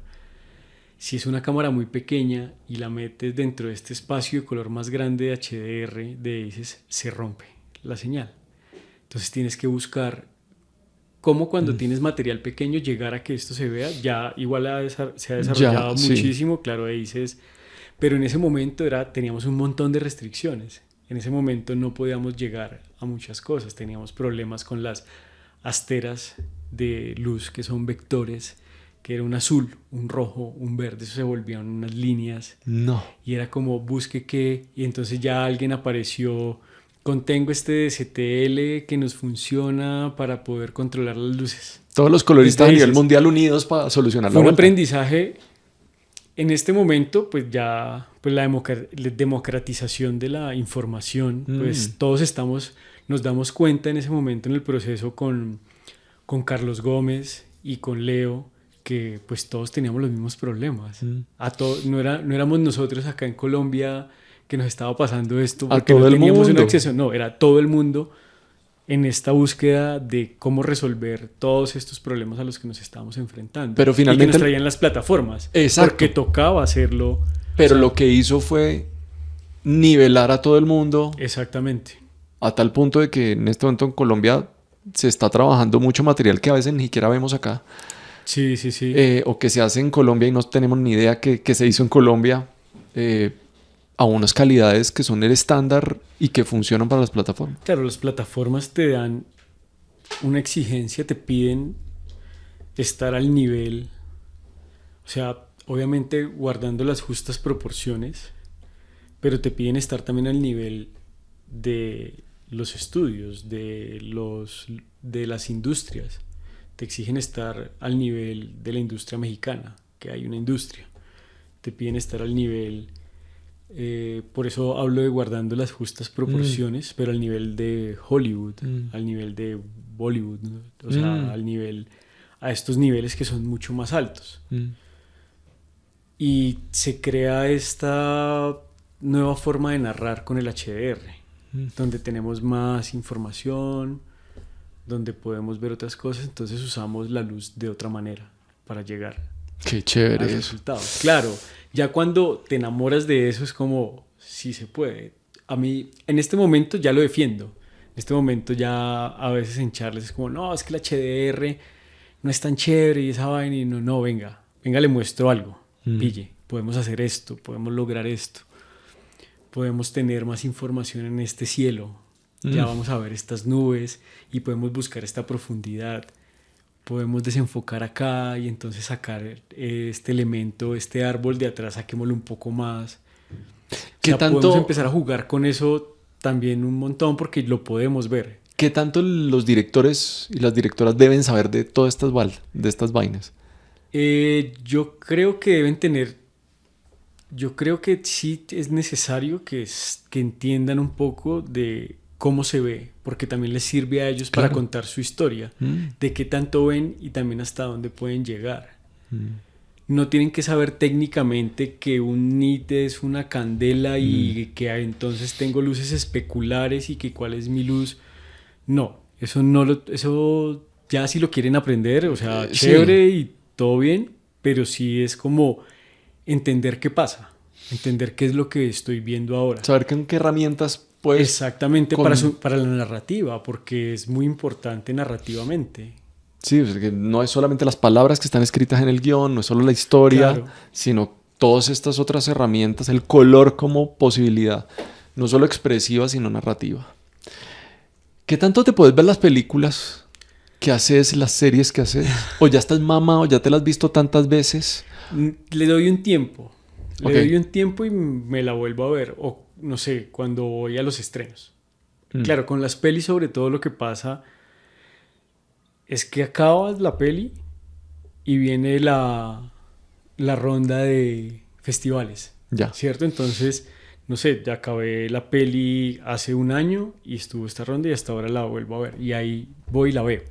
si es una cámara muy pequeña y la metes dentro de este espacio de color más grande de HDR, se rompe la señal. Entonces tienes que buscar cómo cuando tienes material pequeño llegar a que esto se vea. Ya igual se ha desarrollado muchísimo, claro, pero en ese momento teníamos un montón de restricciones. En ese momento no podíamos llegar a muchas cosas. Teníamos problemas con las asteras de luz, que son vectores, que era un azul, un rojo, un verde, eso se volvían unas líneas. No. Y era como, busque qué, y entonces ya alguien apareció, contengo este DCTL que nos funciona para poder controlar las luces. Todos los coloristas a nivel mundial unidos para solucionar la vuelta. Fue un aprendizaje. En este momento, pues ya pues la democratización de la información, pues todos nos damos cuenta en ese momento en el proceso con Carlos Gómez y con Leo, que pues todos teníamos los mismos problemas. No éramos nosotros acá en Colombia que nos estaba pasando esto porque no teníamos un acceso. No, era todo el mundo en esta búsqueda de cómo resolver todos estos problemas a los que nos estábamos enfrentando. Pero finalmente... Y que nos traían las plataformas. Exacto. Porque tocaba hacerlo Pero lo que hizo fue nivelar a todo el mundo. Exactamente. A tal punto de que en este momento en Colombia se está trabajando mucho material que a veces ni siquiera vemos acá. Sí. O que se hace en Colombia y no tenemos ni idea que se hizo en Colombia. A unas calidades que son el estándar y que funcionan para las plataformas. Claro, las plataformas te dan una exigencia, te piden estar al nivel, o sea, obviamente guardando las justas proporciones, pero te piden estar también al nivel de los estudios, de las industrias. Te exigen estar al nivel de la industria mexicana, que hay una industria. Te piden estar al nivel, por eso hablo de guardando las justas proporciones, pero al nivel de Hollywood, al nivel de Bollywood, ¿no? O sea, a estos niveles que son mucho más altos. Y se crea esta nueva forma de narrar con el HDR, donde tenemos más información, donde podemos ver otras cosas, entonces usamos la luz de otra manera para llegar Qué chévere al resultado. Claro, ya cuando te enamoras de eso es como, sí se puede. A mí, en este momento ya lo defiendo. En este momento ya a veces en charlas es como, no, es que el HDR no es tan chévere y esa vaina y no, venga, le muestro algo. Pille, podemos hacer esto, podemos lograr esto, podemos tener más información en este cielo, ya vamos a ver estas nubes y podemos buscar esta profundidad, podemos desenfocar acá y entonces sacar este elemento, este árbol de atrás, saquémoslo un poco más. ¿Qué tanto podemos empezar a jugar con eso también un montón porque lo podemos ver. ¿Qué tanto los directores y las directoras deben saber de todas estas vainas? Yo creo que deben tener, yo creo que sí es necesario que entiendan un poco de cómo se ve, porque también les sirve a ellos para contar su historia, de qué tanto ven y también hasta dónde pueden llegar. No tienen que saber técnicamente que un nit es una candela y que entonces tengo luces especulares y que cuál es mi luz. No, eso ya si lo quieren aprender, o sea, chévere y todo bien, pero sí es como entender qué pasa, entender qué es lo que estoy viendo ahora. Saber con qué herramientas puedes... Exactamente, para la narrativa, porque es muy importante narrativamente. Sí, que no es solamente las palabras que están escritas en el guión, no es solo la historia, sino todas estas otras herramientas, el color como posibilidad, no solo expresiva, sino narrativa. ¿Qué tanto te puedes ver las películas que haces, las series que haces? ¿O ya estás mamado, ya te las has visto tantas veces? Le doy un tiempo. Le doy un tiempo y me la vuelvo a ver. O no sé, cuando voy a los estrenos. Claro, con las pelis sobre todo lo que pasa es que acabas la peli y viene la ronda de festivales. Ya. ¿Cierto? Entonces, no sé, ya acabé la peli hace un año y estuvo esta ronda y hasta ahora la vuelvo a ver. Y ahí voy y la veo.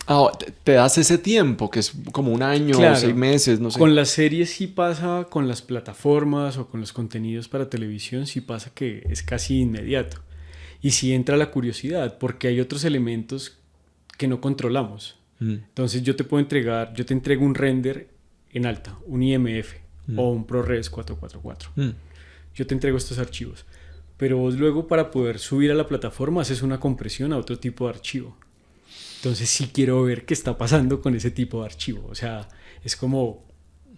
Ah, te das ese tiempo, que es como un año o 6 meses, no sé. Con las series sí pasa, con las plataformas o con los contenidos para televisión sí pasa que es casi inmediato. Y sí entra la curiosidad, porque hay otros elementos que no controlamos. Entonces yo te entrego un render en alta, un IMF o un ProRes 444. Yo te entrego estos archivos. Pero vos luego para poder subir a la plataforma haces una compresión a otro tipo de archivo. Entonces sí quiero ver qué está pasando con ese tipo de archivo. O sea, es como,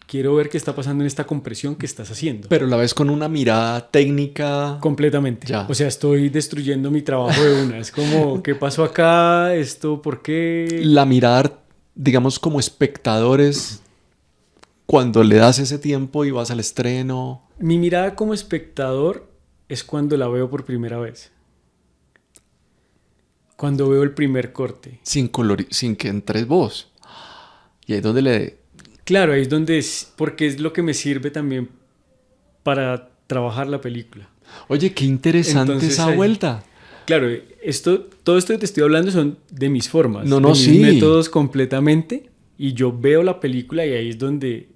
quiero ver qué está pasando en esta compresión que estás haciendo. Pero la ves con una mirada técnica. Completamente. Ya. O sea, estoy destruyendo mi trabajo de una. Es como, ¿qué pasó acá? ¿Esto por qué? La mirada, digamos, como espectadores, cuando le das ese tiempo y vas al estreno. Mi mirada como espectador es cuando la veo por primera vez. Cuando veo el primer corte. Sin que entres vos. Y ahí es donde Claro, ahí es donde porque es lo que me sirve también para trabajar la película. Oye, qué interesante. Entonces, esa vuelta. Claro, todo esto que te estoy hablando son de mis formas. De mis métodos completamente. Y yo veo la película y ahí es donde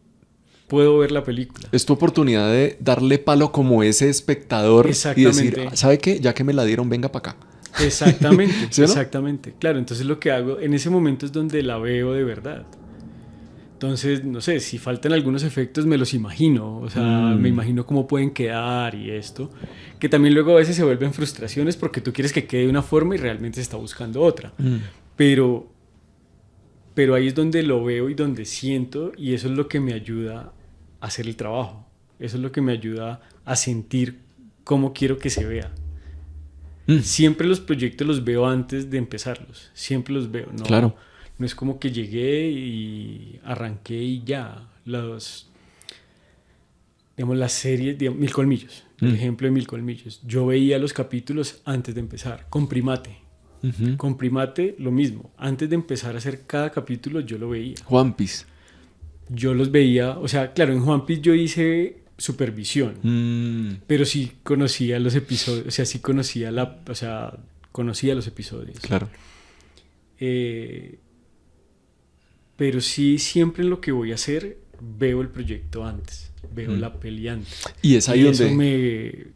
puedo ver la película. Es tu oportunidad de darle palo como ese espectador y decir, ¿sabe qué? Ya que me la dieron, venga para acá. Exactamente, ¿Sí, no? exactamente. Claro, entonces lo que hago en ese momento es donde la veo de verdad. Entonces, no sé, si faltan algunos efectos me los imagino, o sea, me imagino cómo pueden quedar y esto, que también luego a veces se vuelven frustraciones porque tú quieres que quede de una forma y realmente se está buscando otra. Pero ahí es donde lo veo y donde siento, y eso es lo que me ayuda a hacer el trabajo. Eso es lo que me ayuda a sentir cómo quiero que se vea. Siempre los proyectos los veo antes de empezarlos. Siempre los veo. No, Claro. no es como que llegué y arranqué y ya. Digamos, la serie, digamos, Mil Colmillos. El ejemplo de Mil Colmillos. Yo veía los capítulos antes de empezar. Con Primate. Con Primate lo mismo. Antes de empezar a hacer cada capítulo yo lo veía. One Piece. Yo los veía, o sea, claro, en One Piece yo hice supervisión, pero sí conocía los episodios, o sea, sí conocía conocía los episodios. Claro. Pero sí, siempre en lo que voy a hacer veo el proyecto antes, veo la peli antes. Y es ahí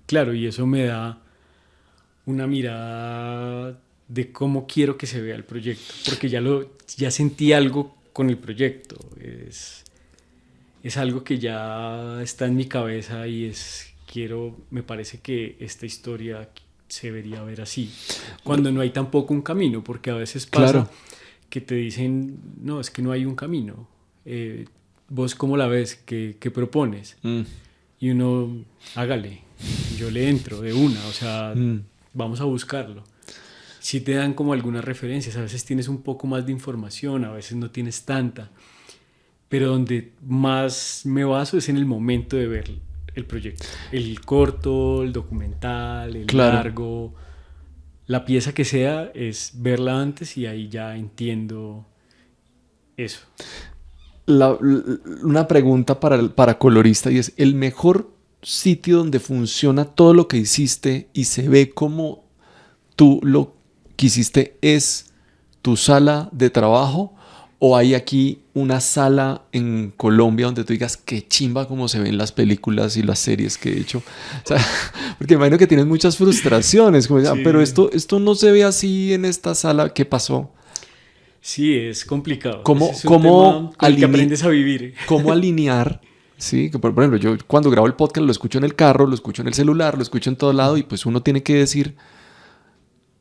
Claro, y eso me da una mirada de cómo quiero que se vea el proyecto, porque ya sentí algo con el proyecto, es algo que ya está en mi cabeza y me parece que esta historia se debería ver así, cuando no hay tampoco un camino, porque a veces pasa que te dicen, no, es que no hay un camino, vos cómo la ves, qué propones, y uno, hágale, yo le entro de una, o sea, vamos a buscarlo. Si te dan como algunas referencias, a veces tienes un poco más de información, a veces no tienes tanta, pero donde más me baso es en el momento de ver el proyecto, el corto, el documental, el largo, la pieza que sea, es verla antes y ahí ya entiendo eso. Una pregunta para colorista, y es: ¿el mejor sitio donde funciona todo lo que hiciste y se ve como tú lo quisiste es tu sala de trabajo, o hay aquí una sala en Colombia donde tú digas qué chimba como se ven las películas y las series que he hecho? O sea, porque imagino que tienes muchas frustraciones, como, Sí. pero esto no se ve así en esta sala, ¿qué pasó? Sí, es complicado. ¿Cómo Ese es un tema con el que aprendes a vivir? ¿Cómo alinear? Sí, que por ejemplo, yo cuando grabo el podcast lo escucho en el carro, lo escucho en el celular, lo escucho en todo lado, y pues uno tiene que decir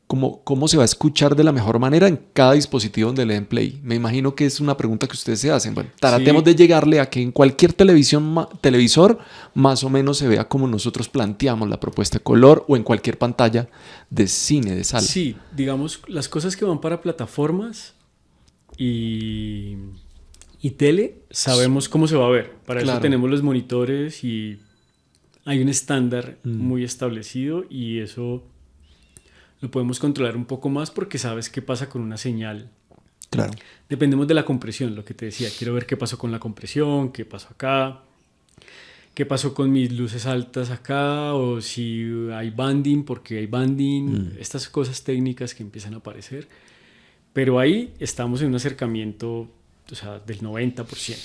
cómo se va a escuchar de la mejor manera en cada dispositivo donde le den play. Me imagino que es una pregunta que ustedes se hacen. Bueno, tratemos de llegarle a que en cualquier televisor más o menos se vea como nosotros planteamos la propuesta de color, o en cualquier pantalla de cine, de sala. Sí, digamos, las cosas que van para plataformas y tele, sabemos cómo se va a ver. Para eso tenemos los monitores y hay un estándar muy establecido, y eso lo podemos controlar un poco más porque sabes qué pasa con una señal. Claro. Dependemos de la compresión, lo que te decía. Quiero ver qué pasó con la compresión, qué pasó acá, qué pasó con mis luces altas acá, o si hay banding, porque hay banding, estas cosas técnicas que empiezan a aparecer. Pero ahí estamos en un acercamiento, o sea, del 90%.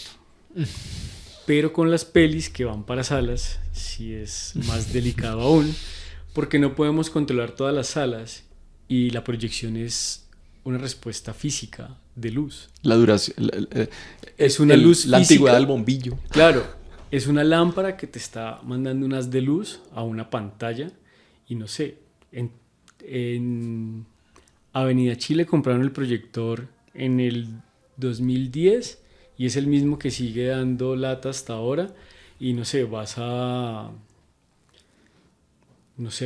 Pero con las pelis que van para salas, sí es más delicado aún, porque no podemos controlar todas las salas y la proyección es una respuesta física de luz. La duración. Es una luz la física. antigüedad del bombillo. Claro, es una lámpara que te está mandando un haz de luz a una pantalla, y no sé, en Avenida Chile compraron el proyector en el 2010 y es el mismo que sigue dando lata hasta ahora, y no sé, vas a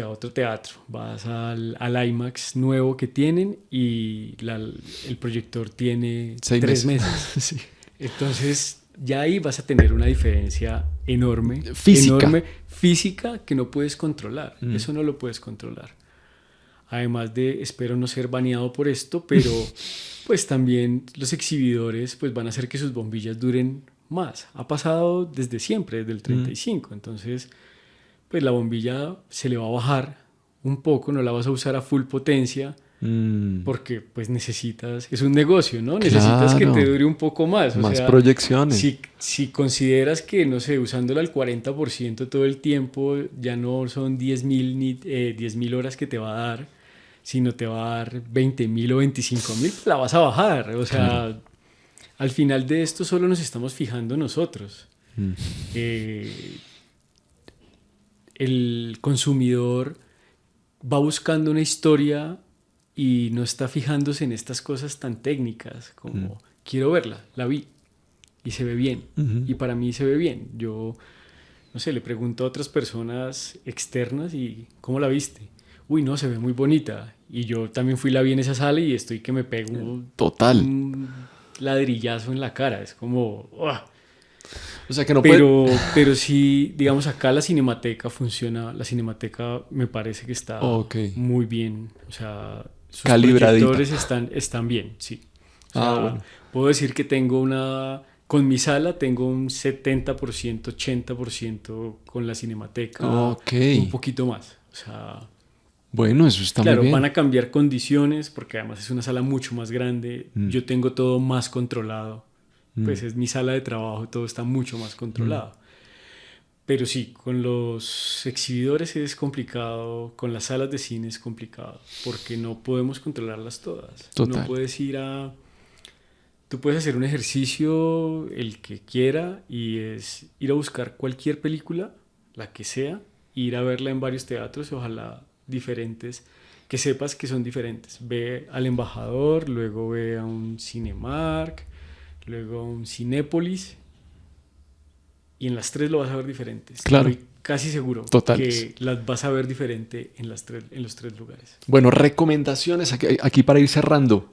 otro teatro, vas al IMAX nuevo que tienen y el proyector tiene 3 meses. Sí. Entonces ya ahí vas a tener una diferencia enorme, física, que no puedes controlar. Eso no lo puedes controlar. Además de, espero no ser baneado por esto, pero pues también los exhibidores pues van a hacer que sus bombillas duren más. Ha pasado desde siempre, desde el 35. Entonces pues la bombilla se le va a bajar un poco, no la vas a usar a full potencia, porque pues es un negocio, ¿no? Necesitas que te dure un poco más. Más proyecciones. Si consideras que, no sé, usándola al 40% todo el tiempo, ya no son 10.000 horas que te va a dar, sino te va a dar 20.000 o 25.000, la vas a bajar. O sea, al final de esto solo nos estamos fijando nosotros. El consumidor va buscando una historia y no está fijándose en estas cosas tan técnicas como quiero verla, la vi y se ve bien. Y para mí se ve bien. Yo, no sé, le pregunto a otras personas externas y ¿cómo la viste? Uy, no, se ve muy bonita. Y yo también la vi en esa sala y estoy que me pego un ladrillazo en la cara. Es como... ¡oh! O sea que no pero sí, digamos, acá la Cinemateca funciona. La Cinemateca me parece que está muy bien. O sea, sus proyectores están bien, sí. O sea, bueno. Puedo decir que con mi sala tengo un 70%, 80% con la Cinemateca. Un poquito más. O sea... Bueno, eso está muy bien. Claro, van a cambiar condiciones porque además es una sala mucho más grande. Yo tengo todo más controlado. Pues es mi sala de trabajo, todo está mucho más controlado. Pero sí, con los exhibidores es complicado, con las salas de cine es complicado, porque no podemos controlarlas todas. Total. No puedes tú puedes hacer un ejercicio, el que quiera, y es ir a buscar cualquier película, la que sea, ir a verla en varios teatros, ojalá diferentes, que sepas que son diferentes. Ve al Embajador, luego ve a un Cinemark, luego a un Cinépolis, y en las tres lo vas a ver diferentes. Claro. Estoy casi seguro que las vas a ver diferente en los tres lugares. Bueno, recomendaciones aquí para ir cerrando.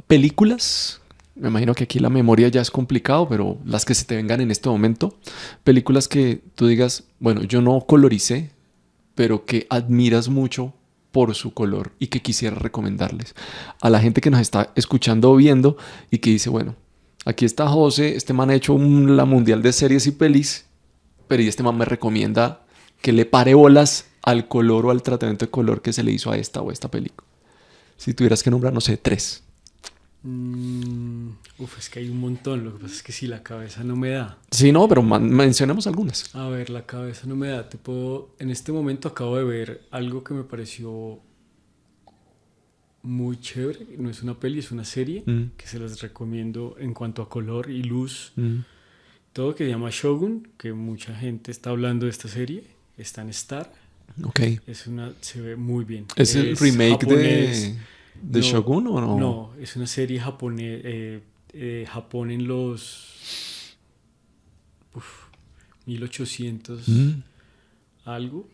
Películas, me imagino que aquí la memoria ya es complicado, pero las que se te vengan en este momento, películas que tú digas, bueno, yo no coloricé, pero que admiras mucho por su color y que quisiera recomendarles a la gente que nos está escuchando o viendo y que dice, bueno, aquí está José, este man ha hecho la mundial de series y pelis, pero este man me recomienda que le pare bolas al color o al tratamiento de color que se le hizo a esta o esta película. Si tuvieras que nombrar, no sé, 3. Es que hay un montón. Lo que pasa es que sí, la cabeza no me da. Sí, no, pero mencionemos algunas. A ver, la cabeza no me da. En este momento acabo de ver algo que me pareció muy chévere. No es una peli, es una serie que se las recomiendo en cuanto a color y luz. Todo, que se llama Shogun, que mucha gente está hablando de esta serie. Está en Star. Okay. Se ve muy bien. ¿Es el remake de Shogun o no? No, es una serie Japón en los 1800 algo.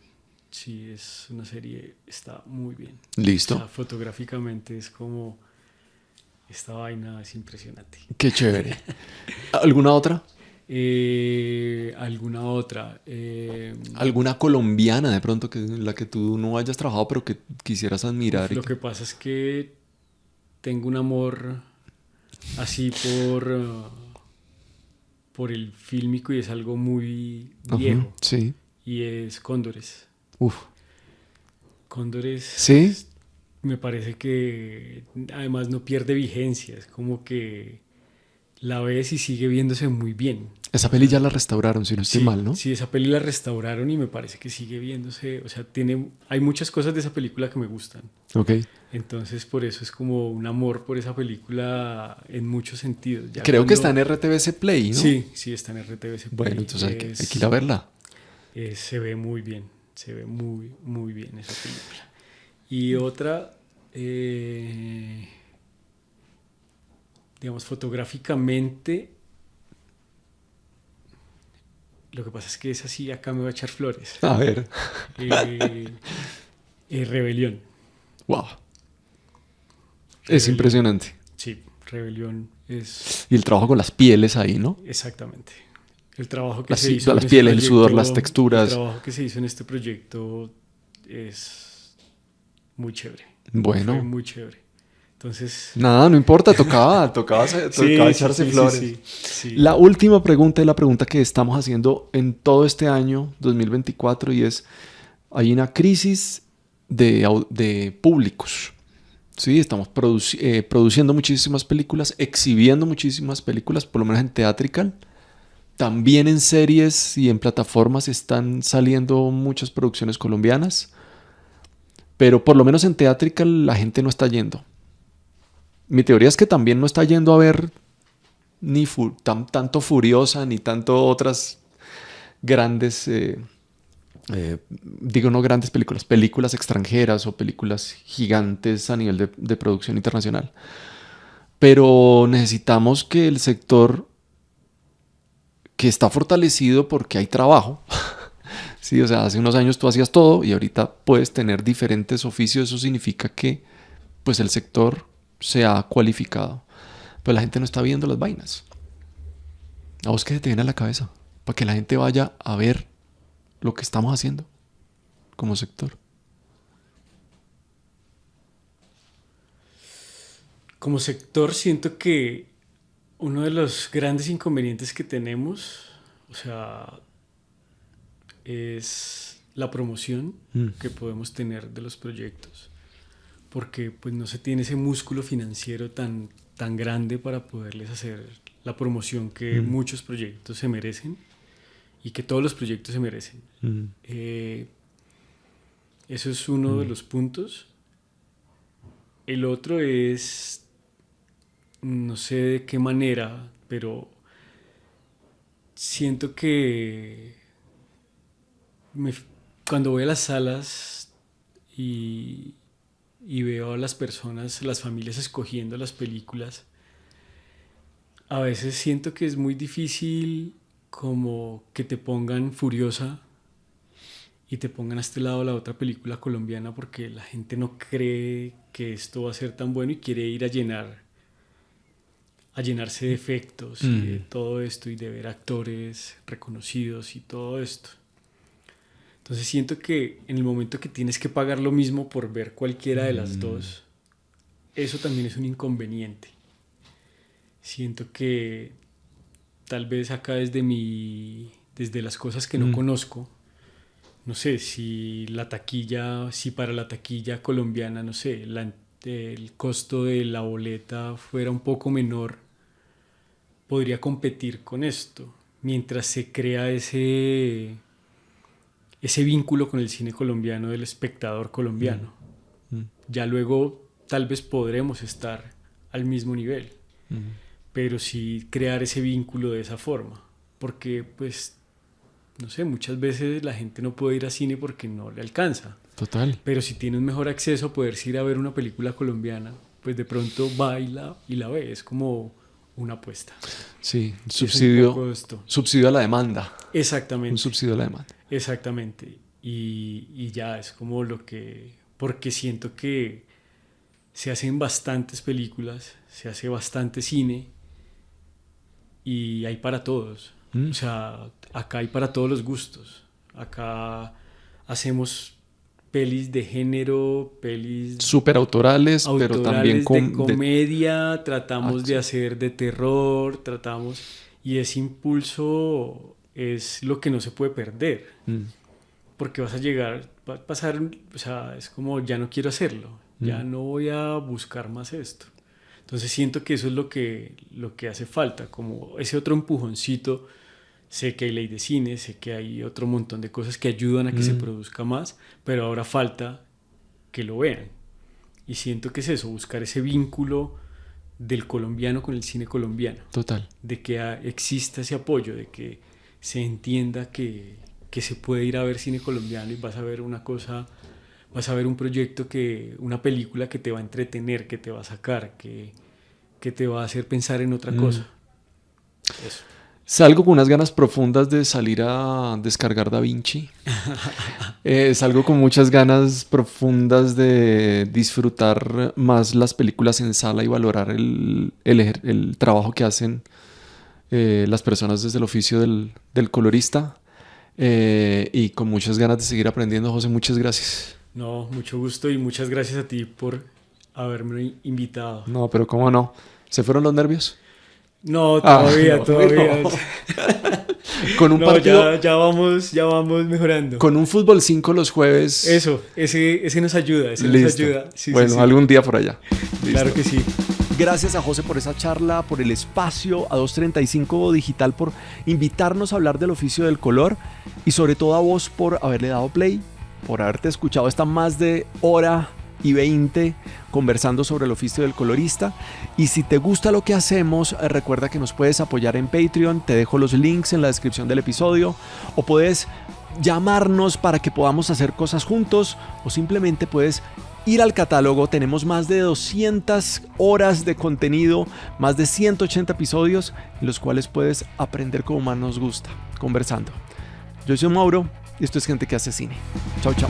Sí, es una serie, está muy bien. Listo. O sea, fotográficamente es como... Esta vaina es impresionante. Qué chévere. ¿Alguna otra? ¿Alguna otra? ¿Alguna colombiana de pronto la que tú no hayas trabajado pero que quisieras admirar? Lo que pasa es que tengo un amor así por el fílmico y es algo muy viejo. Sí. Y es Cóndores. Cóndores. ¿Sí? Me parece que además no pierde vigencia. Es como que la ves y sigue viéndose muy bien. Esa peli ya la restauraron, si no estoy mal, ¿no? Sí, esa peli la restauraron y me parece que sigue viéndose. O sea, hay muchas cosas de esa película que me gustan. Ok. Entonces, por eso es como un amor por esa película en muchos sentidos. Creo que está en RTVC Play, ¿no? Sí, está en RTVC Play. Bueno, entonces hay que ir a verla. Se ve muy bien. Se ve muy, muy bien esa película. Y otra... digamos, fotográficamente, lo que pasa es que es así, acá me va a echar flores. A ver. Rebelión. Wow. Es impresionante. Sí, Rebelión es... Y el trabajo con las pieles ahí, ¿no? Exactamente. El trabajo que se hizo... Las pieles, el sudor, las texturas. El trabajo que se hizo en este proyecto es muy chévere. Bueno. Fue muy chévere. Entonces... Nada, no importa, tocaba echarse flores. Sí. La última pregunta es la pregunta que estamos haciendo en todo este año 2024 y es, hay una crisis de públicos. Sí, estamos produciendo muchísimas películas, exhibiendo muchísimas películas, por lo menos en Theatrical. También en series y en plataformas están saliendo muchas producciones colombianas, pero por lo menos en Theatrical la gente no está yendo. Mi teoría es que también no está yendo a ver ni tanto Furiosa, ni tanto otras grandes, digo no grandes películas, películas extranjeras o películas gigantes a nivel de producción internacional. Pero necesitamos que el sector que está fortalecido porque hay trabajo, sí, o sea, hace unos años tú hacías todo y ahorita puedes tener diferentes oficios, eso significa que pues el sector se ha cualificado, pero la gente no está viendo las vainas. ¿A vos qué te viene a la cabeza? Para que la gente vaya a ver lo que estamos haciendo como sector. Como sector siento que uno de los grandes inconvenientes que tenemos, o sea, es la promoción que podemos tener de los proyectos, porque pues no se tiene ese músculo financiero tan grande para poderles hacer la promoción que muchos proyectos se merecen y que todos los proyectos se merecen. Eso es uno de los puntos. El otro es, no sé de qué manera, pero siento que cuando voy a las salas y veo a las personas, las familias escogiendo las películas, a veces siento que es muy difícil como que te pongan Furiosa y te pongan a este lado la otra película colombiana, porque la gente no cree que esto va a ser tan bueno y quiere ir a llenarse de efectos y de todo esto y de ver actores reconocidos y todo esto. Entonces siento que en el momento que tienes que pagar lo mismo por ver cualquiera de las dos, eso también es un inconveniente. Siento que tal vez acá desde las cosas que no conozco, no sé, si para la taquilla colombiana, no sé, el costo de la boleta fuera un poco menor, podría competir con esto, mientras se crea ese vínculo con el cine colombiano del espectador colombiano. Ya luego tal vez podremos estar al mismo nivel, pero sí crear ese vínculo de esa forma, porque pues no sé, muchas veces la gente no puede ir a cine porque no le alcanza. Total. Pero si tiene un mejor acceso a poderse ir a ver una película colombiana, pues de pronto va y la ve. Es como una apuesta. Sí, subsidio a la demanda. Exactamente. Un subsidio a la demanda. Exactamente. Y ya es como porque siento que se hacen bastantes películas, se hace bastante cine y hay para todos. O sea, acá hay para todos los gustos. Acá hacemos pelis de género, pelis súper autorales, pero también de comedia, tratamos de hacer de terror, y ese impulso es lo que no se puede perder. Porque va a pasar, o sea, es como ya no quiero hacerlo, ya no voy a buscar más esto. Entonces siento que eso es lo que hace falta, como ese otro empujoncito. Sé que hay ley de cine, sé que hay otro montón de cosas que ayudan a que se produzca más, pero ahora falta que lo vean. Y siento que es eso, buscar ese vínculo del colombiano con el cine colombiano. Total. De que exista ese apoyo, de que se entienda que se puede ir a ver cine colombiano y vas a ver un proyecto, una película que te va a entretener, que te va a sacar, que te va a hacer pensar en otra cosa. Eso. Salgo con unas ganas profundas de salir a descargar DaVinci. Salgo con muchas ganas profundas de disfrutar más las películas en sala y valorar el trabajo que hacen las personas desde el oficio del colorista. Y con muchas ganas de seguir aprendiendo. José, muchas gracias. No, mucho gusto y muchas gracias a ti por haberme invitado. No, pero cómo no. ¿Se fueron los nervios? No, todavía. No. Con un partido. Ya vamos mejorando. Con un fútbol 5 los jueves. Eso, ese nos ayuda. Sí, bueno, sí. Algún día por allá. Listo. Claro que sí. Gracias a José por esa charla, por el espacio, a 235 Digital por invitarnos a hablar del oficio del color y sobre todo a vos por haberle dado play, por haberte escuchado esta más de hora y 20 conversando sobre el oficio del colorista. Y si te gusta lo que hacemos, recuerda que nos puedes apoyar en Patreon. Te dejo los links en la descripción del episodio, o puedes llamarnos para que podamos hacer cosas juntos, o simplemente puedes ir al catálogo. Tenemos más de 200 horas de contenido, más de 180 episodios en los cuales puedes aprender como más nos gusta, conversando. Yo soy Mauro y esto es Gente que hace cine. Chao, chao.